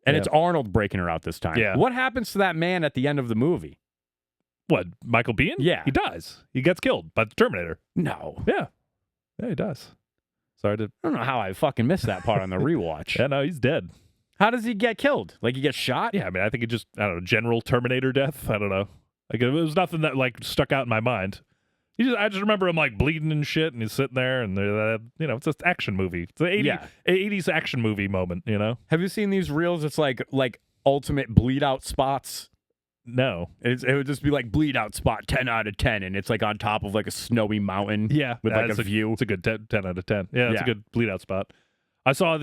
And Yeah. it's Arnold breaking her out this time. Yeah. What happens to that man at the end of the movie? What, Michael Biehn? Yeah. He dies. He gets killed by the Terminator. No. Yeah. Yeah, he does. Sorry to... I don't know how I fucking missed that part on the rewatch. Yeah, no, he's dead. How does he get killed? Like he gets shot? Yeah, I mean, I think it just, I don't know, general Terminator death. I don't know. Like, it was nothing that, like, stuck out in my mind. I just remember him, like, bleeding and shit, and he's sitting there, and, you know, it's an action movie. It's an 80s action movie moment, you know? Have you seen these reels? It's like ultimate bleed out spots. No. It would just be like bleed out spot 10 out of 10, and it's like on top of like a snowy mountain. Yeah. With like it's a view. It's a good 10 out of 10. Yeah, it's Yeah. a good bleed out spot. I saw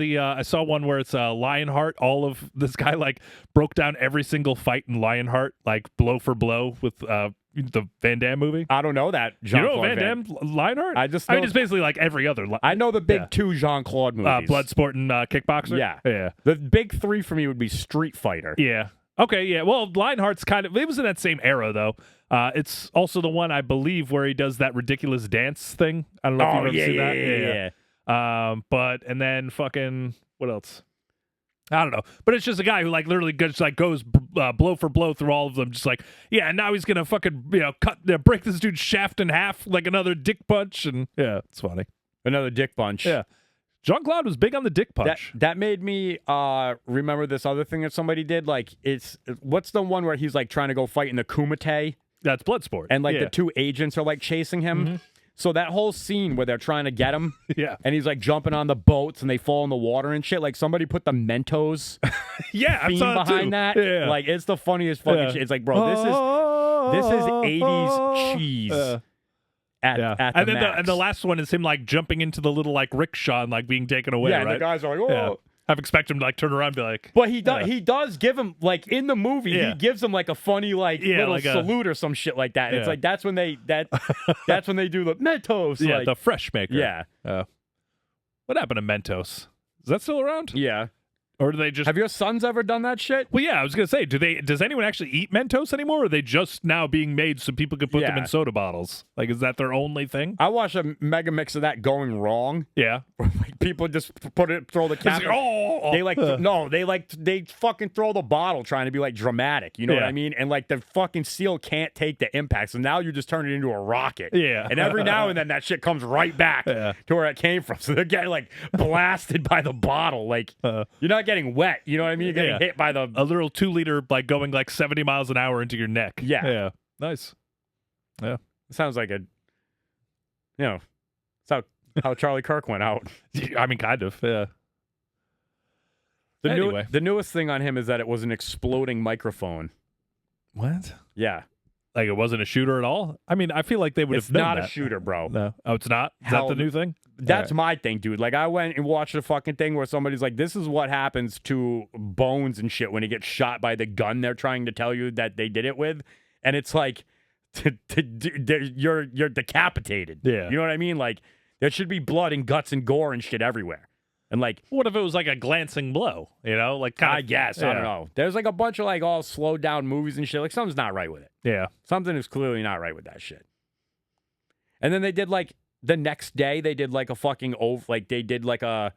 one where it's Lionheart. All of this guy like broke down every single fight in Lionheart, like blow for blow with the Van Damme movie. I don't know that. You know Jean-Claude Van Damme Lionheart? I just I mean, know- it's basically like every other. I know the big Yeah. two Jean-Claude movies. Bloodsport and Kickboxer. Yeah. Yeah. The big three for me would be Street Fighter. Yeah. Okay, yeah. Well, Lionheart's kind of, it was in that same era, though. It's also the one, I believe, where he does that ridiculous dance thing. I don't know if you've ever seen that. Yeah. But, and then fucking, what else? I don't know. But it's just a guy who, like, literally goes blow for blow through all of them. Just like, yeah, and now he's going to fucking, break this dude's shaft in half like another dick punch. And, yeah, it's funny. Another dick punch. Yeah. Jean-Claude was big on the dick punch. That made me remember this other thing that somebody did. Like, what's the one where he's like trying to go fight in the Kumite, That's Bloodsport. and like yeah. the two agents are like chasing him. Mm-hmm. So that whole scene where they're trying to get him, Yeah. and he's like jumping on the boats and they fall in the water and shit. Like somebody put the Mentos Yeah, I theme saw it behind too. that. Yeah. Like it's the funniest fucking Yeah. shit. It's like, bro, this is 80s cheese. At the and then max. the last one is him like jumping into the little like rickshaw and like being taken away. Yeah, right? the guys are like, oh. Yeah. I expect him to like turn around and be like, But he does give him, like, in the movie, Yeah. he gives him like a funny little like a- salute or some shit like that. And it's Yeah. like that's when they do the Mentos. yeah, like, the fresh maker. yeah. What happened to Mentos? Is that still around? Yeah. Or do they just... Have your sons ever done that shit? Well, yeah, I was going to say, does anyone actually eat Mentos anymore, or are they just now being made so people can put them in soda bottles? Like, is that their only thing? I watched a mega mix of that going wrong. Yeah. Like, people just throw the cap. They fucking throw the bottle trying to be like dramatic. You know what I mean? And like the fucking seal can't take the impact. So now you just turn it into a rocket. Yeah. And every now and then that shit comes right back to where it came from. So they're getting like blasted by the bottle. Like you're not getting wet. You know what I mean? You're getting hit by a little 2-liter like going like 70 miles an hour into your neck. Yeah. Yeah. Nice. Yeah. It sounds like it's how Charlie Kirk went out. I mean, kind of. Yeah. The newest thing on him is that it was an exploding microphone. What? Yeah. Like it wasn't a shooter at all? I mean, I feel like they would have known It's not that. a shooter, bro. No. Oh, it's not? Is that the new thing? That's my thing, dude. Like, I went and watched a fucking thing where somebody's like, this is what happens to Bones and shit when he gets shot by the gun they're trying to tell you that they did it with. And it's like, you're decapitated. Yeah. You know what I mean? Like, there should be blood and guts and gore and shit everywhere. And like, what if it was like a glancing blow? You know, like I guess I don't know. There's like a bunch of like all slowed down movies and shit. Like something's not right with it. Yeah, something is clearly not right with that shit. And then they did like the next day they did like a fucking they did like a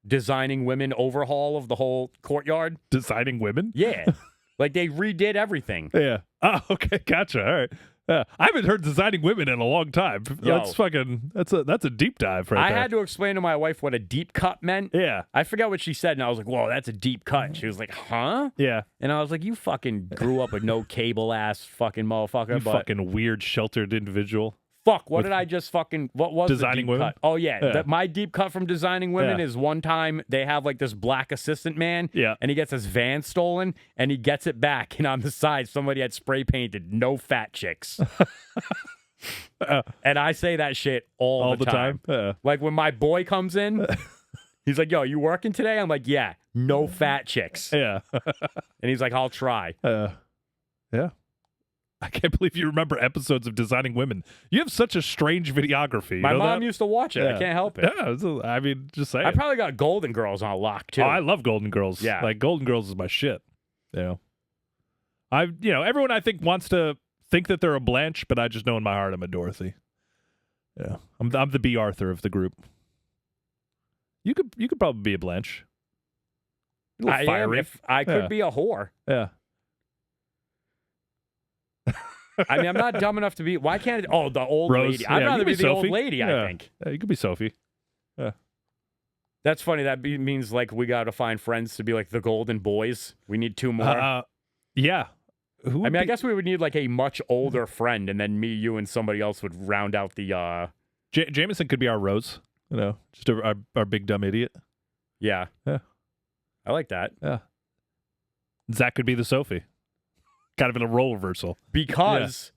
designing women overhaul of the whole courtyard. Designing women? Yeah, like they redid everything. Yeah. Oh, okay, gotcha. All right. I haven't heard designing women in a long time. That's a deep dive right there. I had to explain to my wife what a deep cut meant. Yeah. I forgot what she said, and I was like, whoa, that's a deep cut. And she was like, huh? Yeah. And I was like, you fucking grew up with no cable ass fucking motherfucker. You fucking weird sheltered individual. Fuck, what did I just fucking... What was Designing the deep Women? cut? Oh, yeah. My deep cut from Designing Women is one time they have, like, this black assistant man. Yeah. And he gets his van stolen, and he gets it back. And on the side, somebody had spray painted, no fat chicks. And I say that shit all the time. Like, when my boy comes in, he's like, yo, you working today? I'm like, yeah, no fat chicks. Yeah. And he's like, I'll try. Yeah. I can't believe you remember episodes of Designing Women. You have such a strange videography. My mom used to watch it. I can't help it. Yeah, I mean, just saying. I probably got Golden Girls on lock, too. Oh, I love Golden Girls. Yeah. Like, Golden Girls is my shit. You know, everyone I think wants to think that they're a Blanche, but I just know in my heart I'm a Dorothy. Yeah. I'm the B. Arthur of the group. You could probably be a Blanche. A little fiery. I could be a whore. Yeah. I mean, I'm not dumb enough to be. Why can't it? Oh, the old Rose, lady. I'd rather be the old lady, I think. Yeah, you could be Sophie. Yeah. That's funny. That means like we got to find friends to be like the Golden Boys. We need two more. Yeah. I guess we would need like a much older friend, and then me, you, and somebody else would round out the. Jameson could be our Rose. You know, just our big dumb idiot. Yeah. Yeah. I like that. Yeah. Zach could be the Sophie. Kind of in a role reversal. Because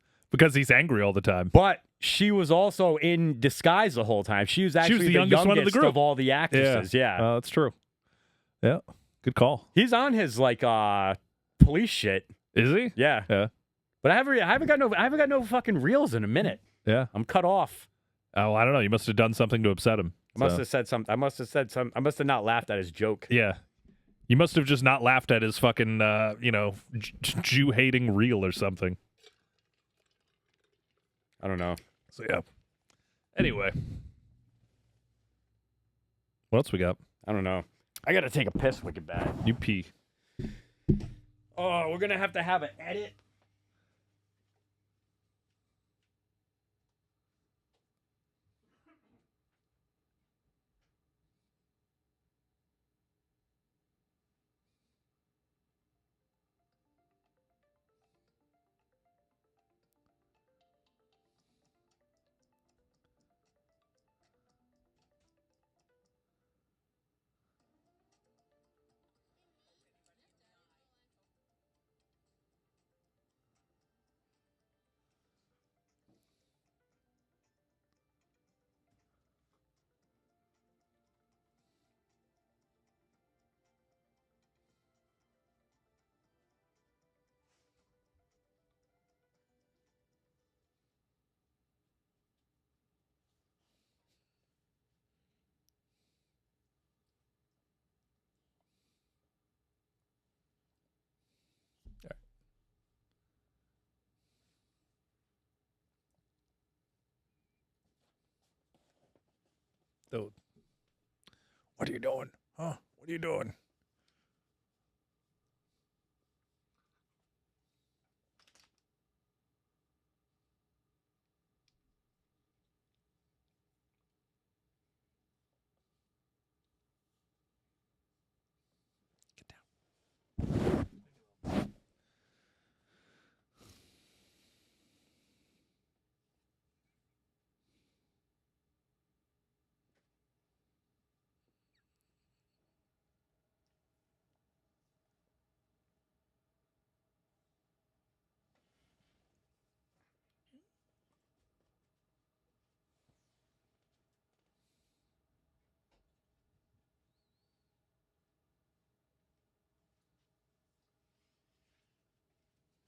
he's angry all the time. But she was also in disguise the whole time. She was actually the youngest one of the group. of all the actresses. Yeah. That's true. Yeah. Good call. He's on his like police shit. Is he? Yeah. Yeah. But I haven't got no fucking reels in a minute. Yeah. I'm cut off. Oh, I don't know. You must have done something to upset him. I must have said something. I must have not laughed at his joke. Yeah. You must have just not laughed at his fucking, Jew-hating reel or something. I don't know. So, yeah. Anyway. What else we got? I don't know. I got to take a piss wicked bad. You pee. Oh, we're going to have an edit. Dude. What are you doing? Huh? What are you doing?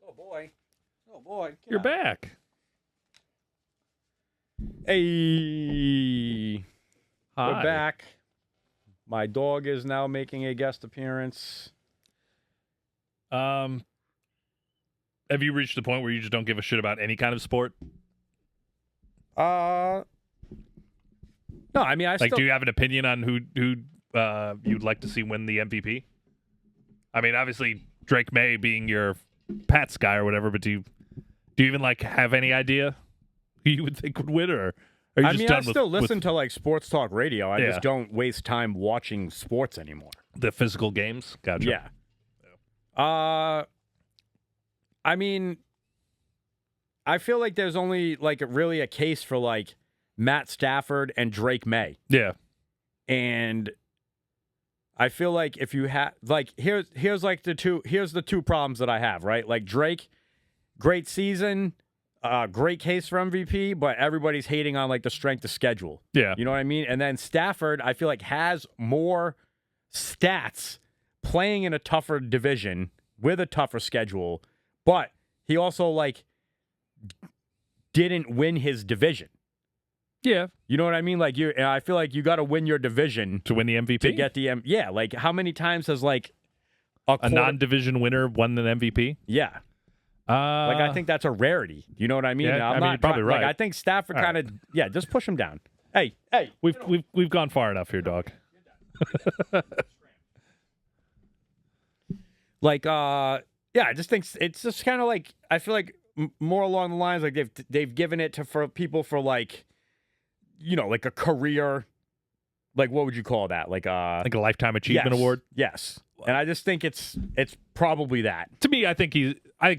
Oh boy. Oh boy. You're back. Hey. Hi. We're back. My dog is now making a guest appearance. Have you reached the point where you just don't give a shit about any kind of sport? No, I mean, do you have an opinion on who you'd like to see win the MVP? I mean, obviously Drake May being your Pats guy or whatever, but do you even have any idea who you would think would win, or are you just done I still listen to sports talk radio. I Yeah. just don't waste time watching sports anymore. the physical games? Gotcha. Yeah. I mean, I feel like there's only really a case for Matt Stafford and Drake May. Yeah. And I feel like if you have here's the two problems that I have, right? Like Drake, great season, great case for MVP, but everybody's hating on the strength of schedule. Yeah. You know what I mean? And then Stafford, I feel like has more stats playing in a tougher division with a tougher schedule, but he also didn't win his division. Yeah. You know what I mean? I feel like you got to win your division To win the MVP? to get the yeah. How many times has a non-division winner won an MVP? yeah. I think that's a rarity. You know what I mean? Yeah, you're probably right. I think Stafford kind of just push him down. Hey, We've gone far enough here, dog. I just think it's just kind of I feel like more along the lines they've given it to for people for a career, what would you call that? A lifetime achievement award. Yes, and I just think it's probably that. To me, I think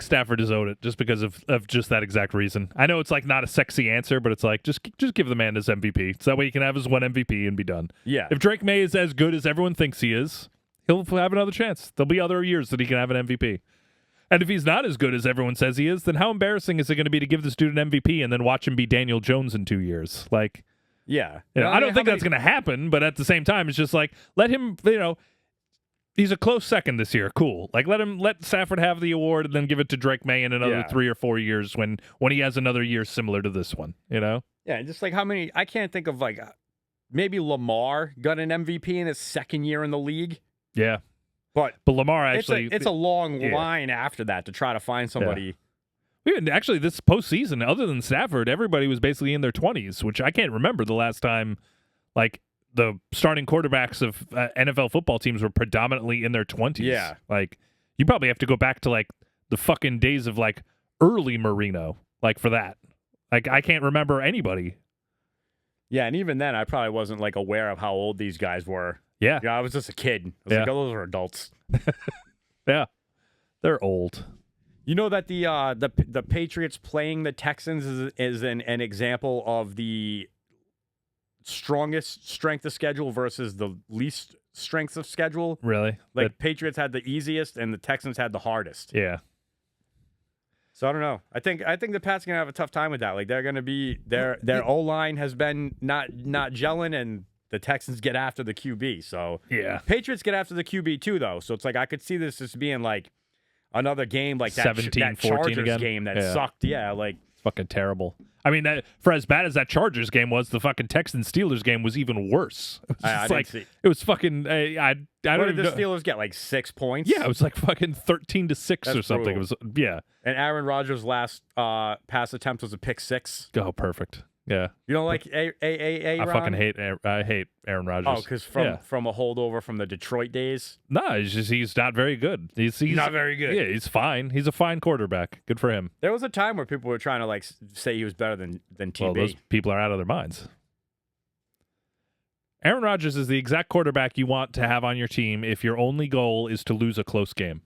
Stafford is owed it just because of just that exact reason. I know it's not a sexy answer, but it's just give the man his MVP. So that way he can have his one MVP and be done. Yeah. If Drake May is as good as everyone thinks he is, he'll have another chance. There'll be other years that he can have an MVP. And if he's not as good as everyone says he is, then how embarrassing is it going to be to give this dude an MVP and then watch him be Daniel Jones in 2 years? Yeah. I don't think that's going to happen, but at the same time, it's just let him, he's a close second this year. Cool. Let Stafford have the award and then give it to Drake May in another 3 or 4 years when he has another year similar to this one, Yeah, just how many, I can't think of maybe Lamar got an MVP in his second year in the league. Yeah. But Lamar actually... It's a long line after that to try to find somebody. Yeah. Actually, this postseason, other than Stafford, everybody was basically in their 20s, which I can't remember the last time, the starting quarterbacks of NFL football teams were predominantly in their 20s. Yeah. You probably have to go back to, the fucking days of, early Marino, for that. I can't remember anybody. Yeah, and even then, I probably wasn't, aware of how old these guys were. Yeah. I was just a kid. I was those are adults. Yeah. They're old. You know that the Patriots playing the Texans is an example of the strongest strength of schedule versus the least strength of schedule. Really? Patriots had the easiest and the Texans had the hardest. Yeah. So I don't know. I think the Pats are gonna have a tough time with that. They're gonna be their O-line has been not gelling, and the Texans get after the QB. So yeah, Patriots get after the QB too, though. So it's I could see this as being another game that 17-14 Chargers again? game that sucked. Yeah, it's fucking terrible. I mean, for as bad as that Chargers game was, the fucking Texans Steelers game was even worse. It was I didn't see. It was fucking. I don't what did the know. Steelers get 6 points? Yeah, it was fucking 13-6 That's or something. brutal. It was And Aaron Rodgers' last pass attempt was a pick 6. Oh, perfect. Yeah. You don't like A. I fucking hate Aaron Rodgers. Oh, because from a holdover from the Detroit days? No, he's not very good. He's not very good. Yeah, he's fine. He's a fine quarterback. Good for him. There was a time where people were trying to like say he was better than TB. Well, those people are out of their minds. Aaron Rodgers is the exact quarterback you want to have on your team if your only goal is to lose a close game.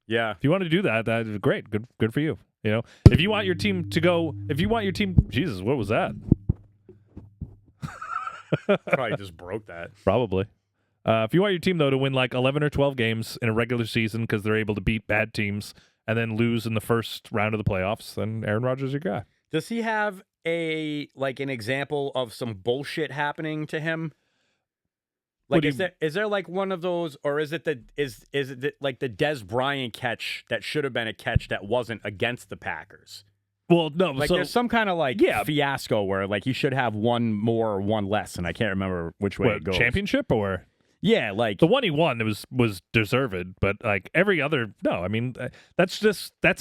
Yeah. If you want to do that, that's great. Good for you. You know, if you want your team to go, Jesus, what was that? Probably just broke that. Probably. If you want your team, though, to win like 11 or 12 games in a regular season because they're able to beat bad teams and then lose in the first round of the playoffs, then Aaron Rodgers is your guy. Does he have an example of some bullshit happening to him? Like, is there like one of those, or is it like the Des Bryant catch that should have been a catch that wasn't against the Packers? Well, no. Like, there's some kind of fiasco where like you should have one more or one less, and I can't remember which way it goes. Championship or? Yeah, like the one he won was deserved, but like every other, no. I mean, that's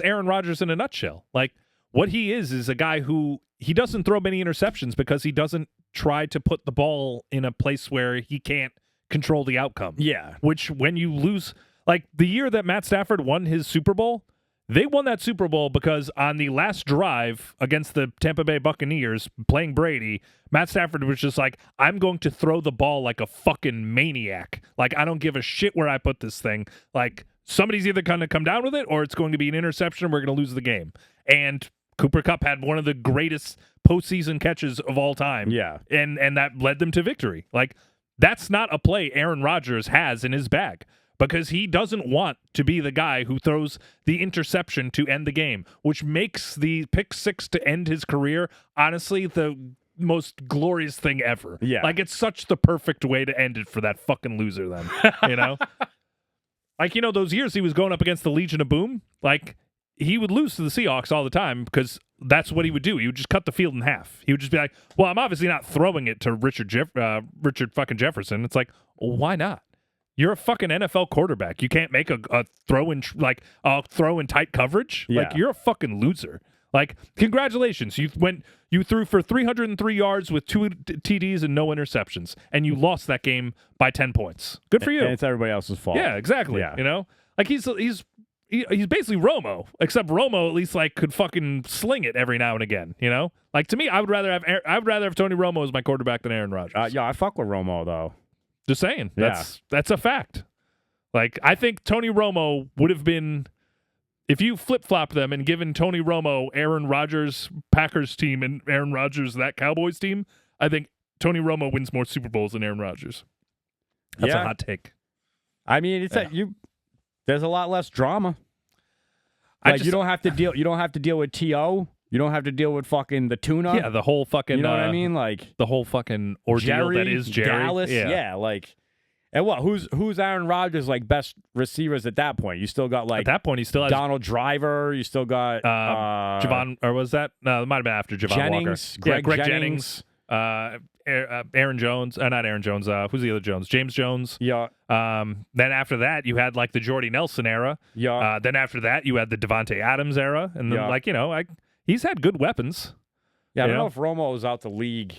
Aaron Rodgers in a nutshell. Like what he is a guy who he doesn't throw many interceptions because he doesn't try to put the ball in a place where he can't control the outcome. Yeah. Which when you lose, like the year that Matt Stafford won his Super Bowl, they won that Super Bowl because on the last drive against the Tampa Bay Buccaneers playing Brady, Matt Stafford was just like, I'm going to throw the ball like a fucking maniac. Like, I don't give a shit where I put this thing. Like, somebody's either going to come down with it or it's going to be an interception and we're going to lose the game. And Cooper Kupp had one of the greatest postseason catches of all time. Yeah. And that led them to victory. Like, that's not a play Aaron Rodgers has in his bag because he doesn't want to be the guy who throws the interception to end the game, which makes the pick six to end his career, honestly, the most glorious thing ever. Yeah. Like, it's such the perfect way to end it for that fucking loser then, you know? Like, you know, those years he was going up against the Legion of Boom, like, he would lose to the Seahawks all the time because that's what he would do. He would just cut the field in half. He would just be like, well, I'm obviously not throwing it to Richard fucking Jefferson. It's like, well, why not? You're a fucking NFL quarterback. You can't make a throw in throw in tight coverage. Yeah. Like, you're a fucking loser. Like, congratulations. You threw for 303 yards with 2 TDs and no interceptions, and you lost that game by 10 points. Good for you. And it's everybody else's fault. Yeah, exactly. Yeah. You know? Like, he's basically Romo, except Romo at least like could fucking sling it every now and again. You know, like to me, I would rather have Tony Romo as my quarterback than Aaron Rodgers. Yeah, I fuck with Romo though. Just saying, Yeah. that's a fact. Like I think Tony Romo would have been, if you flip flop them and given Tony Romo Aaron Rodgers Packers team and Aaron Rodgers that Cowboys team, I think Tony Romo wins more Super Bowls than Aaron Rodgers. That's a hot take. I mean, it's there's a lot less drama. Like you don't have to deal. You don't have to deal with To. You don't have to deal with fucking the tuna. Yeah, the whole fucking. You know what I mean? Like the whole fucking ordeal that is Jerry. Dallas. Yeah. Like, and what? Who's Aaron Rodgers' like best receivers at that point? You still got like at that point he still has Donald Driver. You still got Javon, or was that? No, it might have been after Javon Jennings, Walker. Greg Jennings. Aaron Jones. Not Aaron Jones. Who's the other Jones? James Jones. Yeah. Then after that, you had like the Jordy Nelson era. Yeah. Then after that, you had the Devontae Adams era, and then he's had good weapons. Yeah. I don't know if Romo was out the league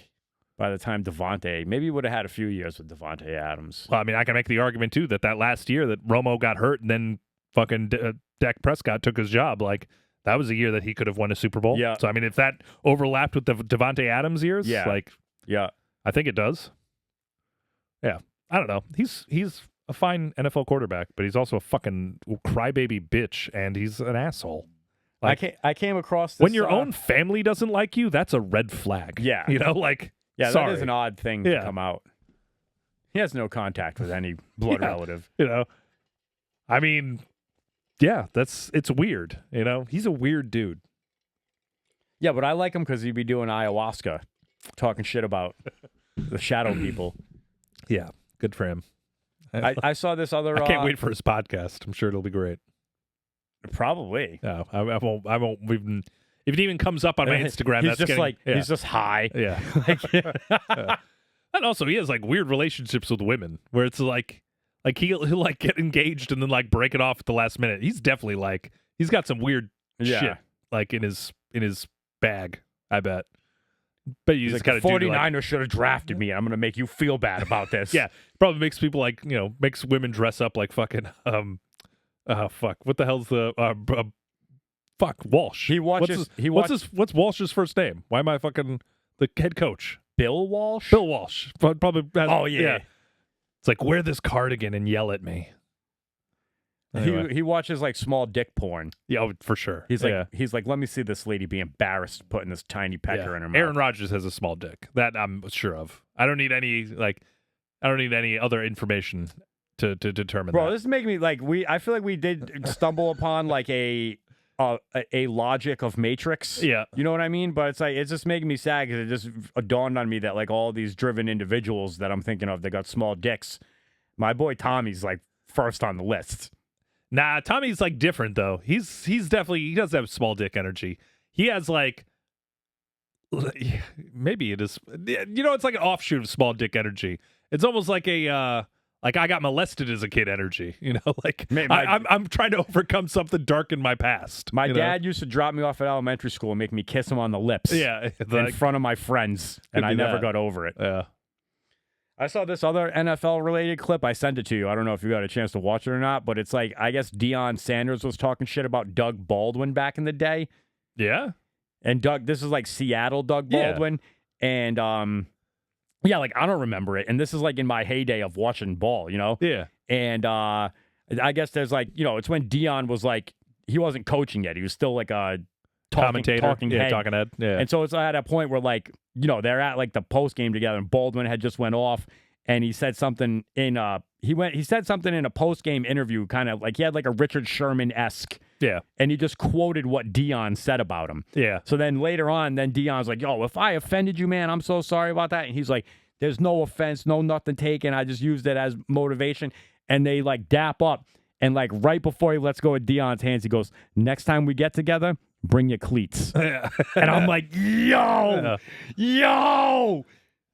by the time Devontae. Maybe he would have had a few years with Devontae Adams. Well, I mean, I can make the argument too that last year that Romo got hurt and then fucking Dak Prescott took his job. Like that was a year that he could have won a Super Bowl. Yeah. So I mean, if that overlapped with the Devontae Adams years, yeah. I think it does. Yeah. I don't know. He's a fine NFL quarterback, but he's also a fucking crybaby bitch, and he's an asshole. Like, I came across this, when your own family doesn't like you, that's a red flag. Yeah. You know, like, yeah, sorry. that is an odd thing to come out. He has no contact with any blood relative. You know, I mean, yeah, it's weird. You know, he's a weird dude. Yeah, but I like him because he'd be doing ayahuasca, talking shit about the shadow people. Yeah, good for him. I saw this other. I can't wait for his podcast. I'm sure it'll be great. Probably. No, I won't even. If it even comes up on my Instagram, he's just he's just high. Yeah. And also, he has like weird relationships with women, where it's like he'll like get engaged and then like break it off at the last minute. He's definitely like he's got some weird shit like in his bag. I bet. But you He's just like, got the to do 49ers should have drafted me. I'm going to make you feel bad about this. Yeah, probably makes people like makes women dress up like fucking fuck. What the hell's the fuck Walsh? He watches. What's Walsh's first name? Why am I fucking the head coach? Bill Walsh. Bill Walsh. Probably. Oh yeah. It's like, wear this cardigan and yell at me. Anyway. He watches like small dick porn. Yeah, for sure. He's like, let me see this lady be embarrassed putting this tiny pecker in her mouth. Aaron Rodgers has a small dick. That I'm sure of. I don't need any other information to determine Bro, that. this is making me like I feel like we did stumble upon like a logic of Matrix. Yeah. You know what I mean? But it's just making me sad because it just dawned on me that like all these driven individuals that I'm thinking of, they got small dicks. My boy Tommy's like first on the list. Nah, Tommy's like different though. He's definitely, he does have small dick energy. He has like, maybe it is, it's like an offshoot of small dick energy. It's almost like a like I got molested as a kid energy, like I'm trying to overcome something dark in my past. My dad used to drop me off at elementary school and make me kiss him on the lips. Yeah, in front of my friends, and I never got over it. Yeah. I saw this other NFL-related clip. I sent it to you. I don't know if you got a chance to watch it or not, but it's like, I guess Deion Sanders was talking shit about Doug Baldwin back in the day. Yeah. And this is like Seattle Doug Baldwin. Yeah. And, like, I don't remember it. And this is like in my heyday of watching ball, Yeah. And I guess there's like, it's when Deion was like, he wasn't coaching yet. He was still like a commentator, talking head. Yeah. And so it's at a point where like, they're at like the post game together, and Baldwin had just went off, and he said something in he said something in a post game interview, kind of like he had like a Richard Sherman-esque. Yeah. And he just quoted what Deion said about him. Yeah. So then later on, Deion's like, yo, if I offended you, man, I'm so sorry about that. And he's like, there's no offense, no nothing taken. I just used it as motivation. And they like dap up. And like right before he lets go of Deion's hands, he goes, next time we get together, bring your cleats. And I'm like, yo,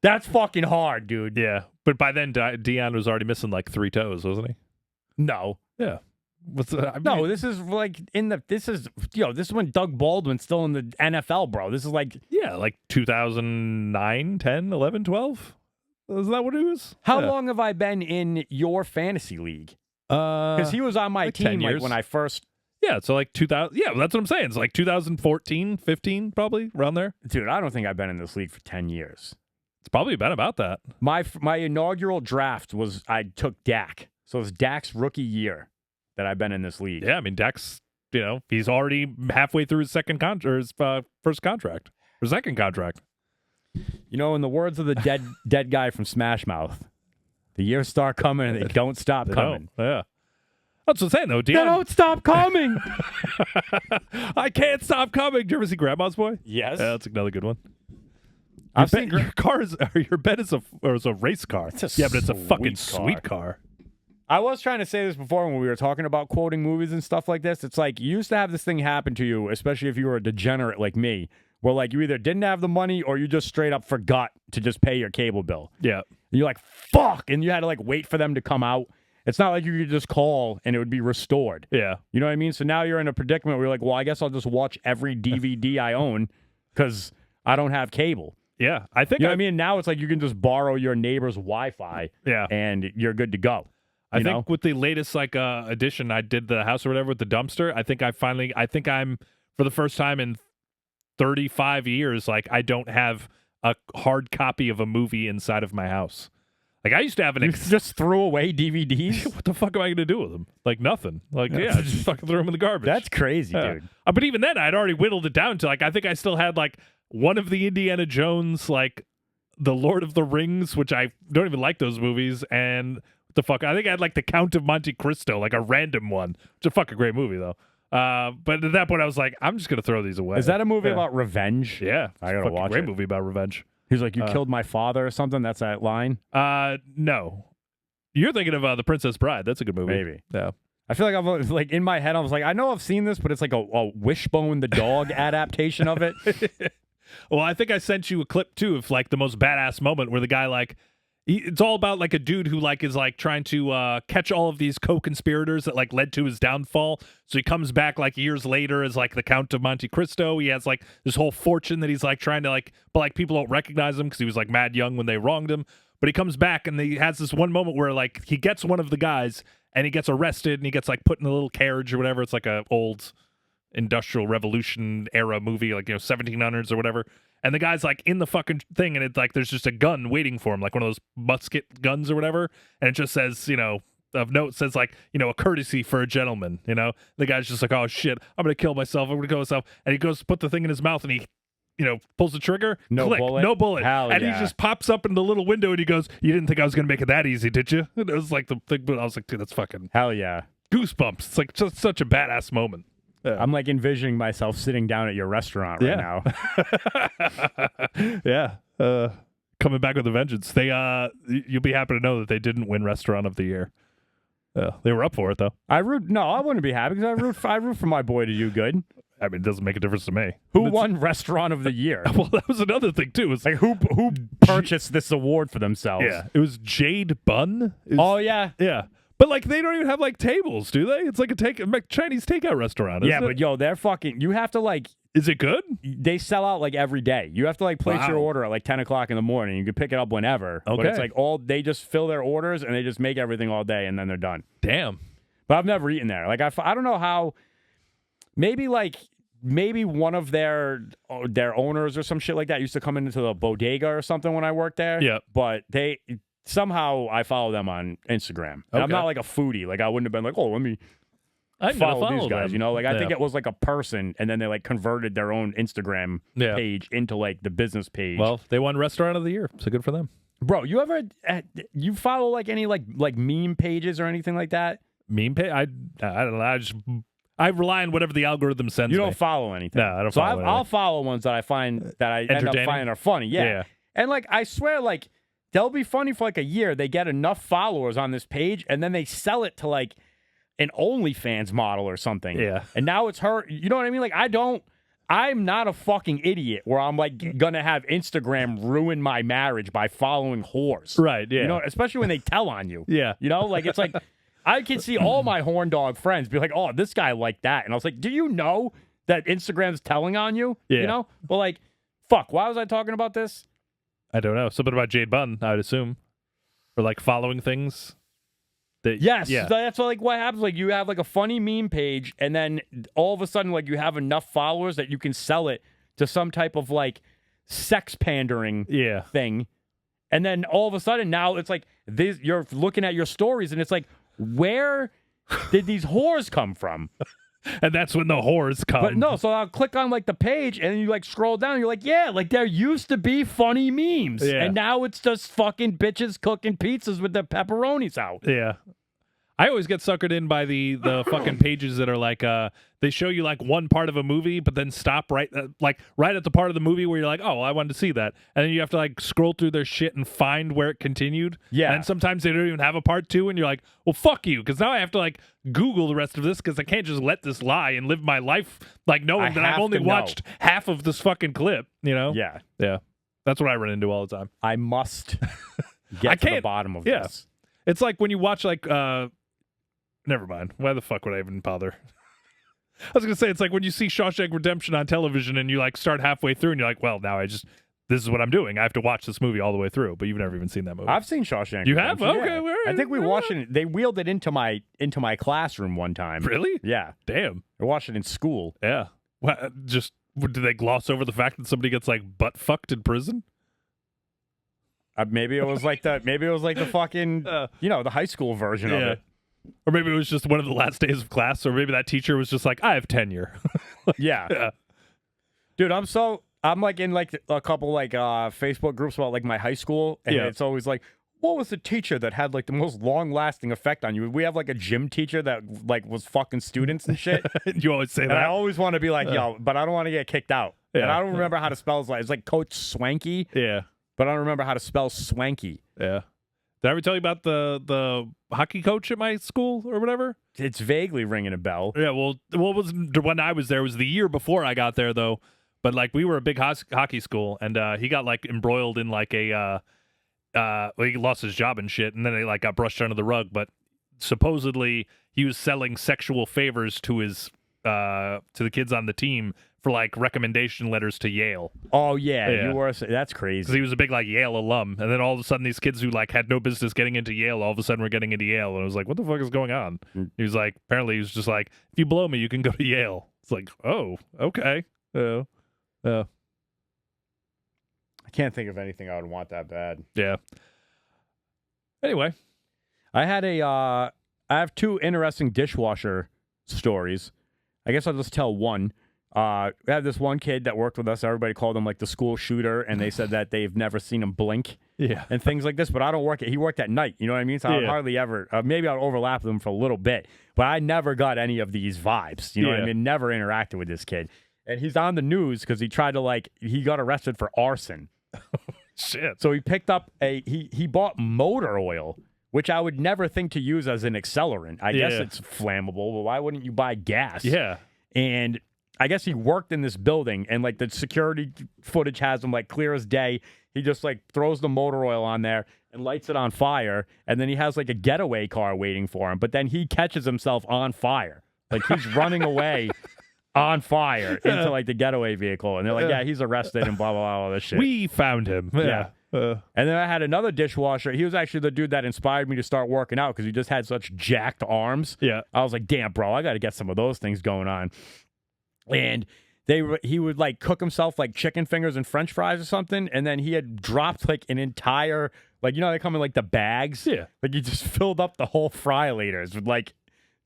that's fucking hard, dude. Yeah. But by then, Deion was already missing like 3 toes, wasn't he? No. Yeah. No, this is like this is when Doug Baldwin's still in the NFL, bro. This is like, like 2009, 10, 11, 12. Is that what it was? How long have I been in your fantasy league? Because he was on my team like when I first. Yeah, so like 2000. Yeah, that's what I'm saying. It's like 2014, 15, probably around there. Dude, I don't think I've been in this league for 10 years. It's probably been about that. My inaugural draft was I took Dak, so it's Dak's rookie year that I've been in this league. Yeah, I mean Dak's, he's already halfway through his first contract or second contract. In the words of the dead guy from Smash Mouth, the years start coming and they don't stop coming. Yeah. That's what I'm saying, though. They don't stop coming. I can't stop coming. Did you ever see Grandma's Boy? Yes. Yeah, that's another good one. Your bed is a race car. It's a but it's a fucking sweet sweet car. I was trying to say this before when we were talking about quoting movies and stuff like this. It's like you used to have this thing happen to you, especially if you were a degenerate like me, where like you either didn't have the money or you just straight up forgot to just pay your cable bill. Yeah. And you're like, fuck. And you had to like wait for them to come out. It's not like you could just call and it would be restored. Yeah. You know what I mean? So now you're in a predicament where you're like, well, I guess I'll just watch every DVD I own because I don't have cable. Yeah. I think. You know what I mean? Now it's like you can just borrow your neighbor's Wi-Fi. Yeah. And you're good to go. I think with the latest edition, I did the house or whatever with the dumpster. I think I'm for the first time in 35 years, like I don't have a hard copy of a movie inside of my house. Like I used to have You just threw away DVDs? What the fuck am I going to do with them? Like nothing. Like I just fucking threw them in the garbage. That's crazy, dude. But even then, I'd already whittled it down to like I think I still had like one of the Indiana Jones, like the Lord of the Rings, which I don't even like those movies, and I think I had like the Count of Monte Cristo, like a random one. It's a fucking great movie though. But at that point, I was like, I'm just gonna throw these away. Is that a movie about revenge? Yeah, I gotta watch great it. Movie about revenge. He's like, you killed my father or something? That's that line? No. You're thinking of The Princess Bride. That's a good movie. Maybe. Yeah. I feel like I'm like in my head, I was like, I know I've seen this, but it's like a Wishbone the dog adaptation of it. Well, I think I sent you a clip too of like the most badass moment where the guy like It's all about like a dude who like is like trying to catch all of these co-conspirators that like led to his downfall. So he comes back like years later as like the Count of Monte Cristo. He has like this whole fortune that he's like trying to like, but like people don't recognize him because he was like mad young when they wronged him. But he comes back and he has this one moment where like he gets one of the guys and he gets arrested and he gets like put in a little carriage or whatever. It's like a old Industrial Revolution era movie, like 1700s or whatever. And the guy's like in the fucking thing, and it's like there's just a gun waiting for him, like one of those musket guns or whatever. And it just says, of note says like, a courtesy for a gentleman. The guy's just like, oh shit, I'm gonna kill myself. I'm gonna kill myself. And he goes to put the thing in his mouth, and he, pulls the trigger. No click, bullet. no bullet. Hell and yeah. he just pops up in the little window, and he goes, "You didn't think I was gonna make it that easy, did you?" And it was like the thing, but I was like, dude, that's fucking Hell yeah. goosebumps. It's like just such a badass moment. Yeah. I'm like envisioning myself sitting down at your restaurant right now. Yeah. Coming back with a vengeance. They you'll be happy to know that they didn't win Restaurant of the Year. They were up for it though. I wouldn't be happy because I root for my boy to do good. I mean, it doesn't make a difference to me. Who won Restaurant of the Year? Well, that was another thing too. It's Like who purchased this award for themselves? yeah, it was Jade Bun. Oh yeah. Yeah. But like they don't even have like tables, do they? It's like a Chinese takeout restaurant. Yeah, isn't but it? they're fucking. You have to like. Is it good? They sell out like every day. You have to like place your Wow. order at like 10 o'clock in the morning. You can pick it up whenever. But Okay. it's like they just fill their orders and they just make everything all day and then they're done. Damn. But I've never eaten there. Like I don't know how. Maybe one of their owners or some shit like that used to come into the bodega or something when I worked there. Yeah. But somehow I follow them on Instagram. And I'm Okay. not like a foodie. Like I wouldn't have been like, oh, let me I'm gonna follow these follow guys. them. I think it was like a person, and then they like converted their own Instagram Yeah. page into like the business page. Well, they won Restaurant of the Year, so good for them. Bro, you ever you follow like any like meme pages or anything like that? Meme page? I don't know. I rely on whatever the algorithm sends You me. don't follow anything. No, I don't so follow I'll follow ones that I find that I end up Entertaining? finding are funny. Yeah. Yeah. And like I swear, like they'll be funny for like a year. They get enough followers on this page, and then they sell it to like an OnlyFans model or something. Yeah. And now it's her. You know what I mean? Like I'm not a fucking idiot where I'm like gonna have Instagram ruin my marriage by following whores. Right, yeah. You know, especially when they tell on you. Yeah. You know, like it's like I can see all my horn dog friends be like, oh, this guy liked that. And I was like, do you know that Instagram's telling on you? Yeah. You know? But like, fuck, why was I talking about this? I don't know. Something about Jade Bun, I would assume. Or like following things. Yes. Yeah. That's like what happens. Like you have like a funny meme page, and then all of a sudden, like you have enough followers that you can sell it to some type of like sex pandering Yeah. thing. And then all of a sudden now it's like this, you're looking at your stories and it's like, where did these whores come from? And that's when the whores come. But no, so I'll click on like the page and then you like scroll down and you're like, yeah, like there used to be funny memes. Yeah. And now it's just fucking bitches cooking pizzas with their pepperonis out. Yeah. I always get suckered in by the fucking pages that are like they show you like one part of a movie but then stop right at the part of the movie where you're like, oh, I wanted to see that, and then you have to like scroll through their shit and find where it continued. Yeah. And sometimes they don't even have a part 2 and you're like, well, fuck you, because now I have to like Google the rest of this because I can't just let this lie and live my life like knowing that I've have only to know. watched half of this fucking clip, you know? Yeah. Yeah. That's what I run into all the time. I must get I to the can't- bottom of yeah. this. It's like when you watch like never mind. Why the fuck would I even bother? I was gonna say it's like when you see Shawshank Redemption on television and you like start halfway through and you're like, well, now this is what I'm doing. I have to watch this movie all the way through. But you've never even seen that movie. I've seen Shawshank. You have? Redemption, Okay, yeah. we're- I think we watched it. They wheeled it into my classroom one time. Really? Yeah. Damn. I watched it in school. Yeah. What, did they gloss over the fact that somebody gets like butt fucked in prison? Maybe it was like the fucking the high school version of it. Or maybe it was just one of the last days of class, or maybe that teacher was just like, I have tenure. Yeah. Yeah. Dude, I'm like in like a couple like Facebook groups about like my high school, and Yeah. it's always like, what was the teacher that had like the most long lasting effect on you? We have like a gym teacher that like was fucking students and shit. You always say And that. I always want to be like, yo, but I don't want to get kicked out. And Yeah. I don't remember how to spell his It's like Coach Swanky, Yeah. but I don't remember how to spell Swanky. Yeah. Did I ever tell you about the hockey coach at my school or whatever? It's vaguely ringing a bell. Yeah, well, what was when I was there was the year before I got there though. But like we were a big hockey school, and he got like embroiled in like a he lost his job and shit, and then they like got brushed under the rug. But supposedly he was selling sexual favors to his to the kids on the team for like recommendation letters to Yale. Oh yeah. That's crazy. Because he was a big like Yale alum, and then all of a sudden these kids who like had no business getting into Yale, all of a sudden were getting into Yale, and it was like, what the fuck is going on? He was like, apparently he was just like, if you blow me, you can go to Yale. It's like, oh, okay, I can't think of anything I would want that bad. Yeah. Anyway, I have two interesting dishwasher stories. I guess I'll just tell one. We have this one kid that worked with us. Everybody called him like the school shooter, and they said that they've never seen him blink. Yeah. And things like this. But I don't work it. He worked at night. You know what I mean? So I would hardly ever. Maybe I'll overlap with him for a little bit. But I never got any of these vibes. You know what I mean? Never interacted with this kid. And he's on the news because he tried to he got arrested for arson. Shit. So he picked up he bought motor oil, which I would never think to use as an accelerant. I guess it's flammable, but why wouldn't you buy gas? Yeah. And I guess he worked in this building, and like the security footage has him like clear as day. He just like throws the motor oil on there and lights it on fire, and then he has like a getaway car waiting for him. But then he catches himself on fire, like he's running away on fire into like the getaway vehicle, and they're like, "Yeah, he's arrested," and blah blah blah, all this shit. We found him. Yeah. And then I had another dishwasher. He was actually the dude that inspired me to start working out because he just had such jacked arms. Yeah. I was like, damn, bro, I got to get some of those things going on. And he would like cook himself like chicken fingers and French fries or something. And then he had dropped like an entire, like, you know, they come in like the bags. Yeah. Like he just filled up the whole fryalators with like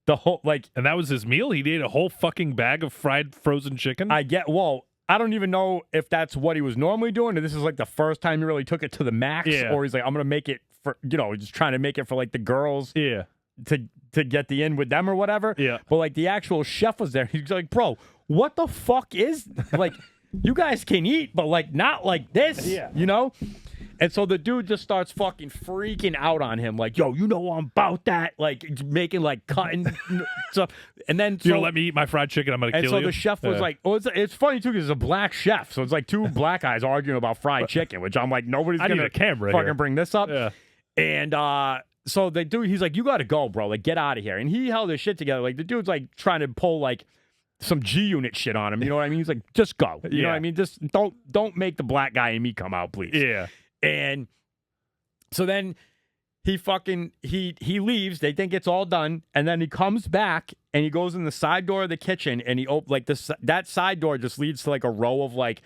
the whole, like. And that was his meal? He ate a whole fucking bag of fried frozen chicken? I don't even know if that's what he was normally doing, or this is like the first time he really took it to the max, or he's like, I'm going to make it for, you know, just trying to make it for like the girls to get the in with them or whatever. Yeah. But like the actual chef was there. He's like, bro, what the fuck is, like, you guys can eat, but like not like this, you know? And so the dude just starts fucking freaking out on him, like, yo, you know I'm about that, like making like cutting stuff. And then you don't let me eat my fried chicken, I'm gonna kill you. And so the chef was like, oh, it's funny too because it's a black chef, so it's like two black guys arguing about fried chicken, which I'm like, nobody's gonna need a camera fucking here. bring this up. Yeah. And so the dude, he's like, you gotta go, bro, like get out of here. And he held his shit together, like the dude's like trying to pull like some G Unit shit on him. You know what I mean? He's like, just go. You know what I mean? Just don't make the black guy and me come out, please. Yeah. And so then he leaves. They think it's all done, and then he comes back and he goes in the side door of the kitchen, and he that side door just leads to like a row of like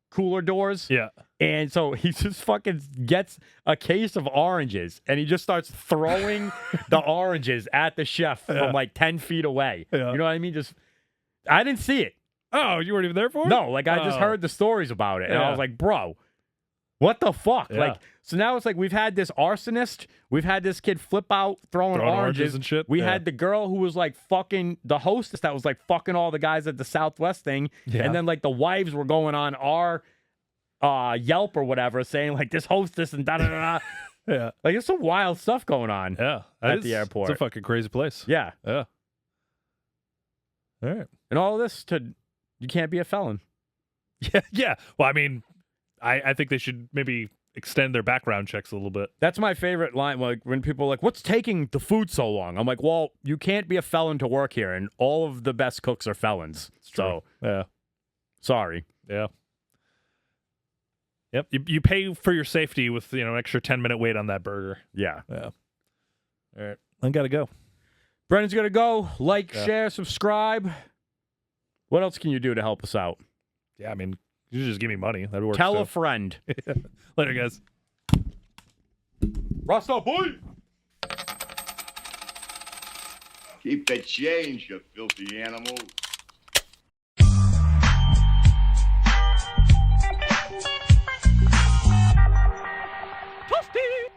cooler doors. Yeah. And so he just fucking gets a case of oranges, and he just starts throwing the oranges at the chef from like 10 feet away. Yeah. You know what I mean? I didn't see it. Oh, you weren't even there for it? No, like I just heard the stories about it, and I was like, bro, what the fuck? Yeah. Like, so now it's like we've had this arsonist, we've had this kid flip out throwing oranges and shit. We had the girl who was like fucking the hostess that was like fucking all the guys at the Southwest thing, and then like the wives were going on our Yelp or whatever saying like this hostess and da da da. Yeah, like there's some wild stuff going on. Yeah, at the airport. It's a fucking crazy place. Yeah. Yeah. All right. And all this you can't be a felon. Yeah, yeah. Well, I mean, I think they should maybe extend their background checks a little bit. That's my favorite line. Like when people are like, "What's taking the food so long?" I'm like, "Well, you can't be a felon to work here, and all of the best cooks are felons." So, yeah, sorry. Yeah. Yep. You pay for your safety with an extra 10-minute wait on that burger. Yeah. Yeah. All right. I gotta go. Brennan's gonna go. Like, share, subscribe. What else can you do to help us out? Yeah, I mean, you should just give me money. That works. Tell a friend. Later, guys. Rasta boy. Keep the change, you filthy animal. Toasty.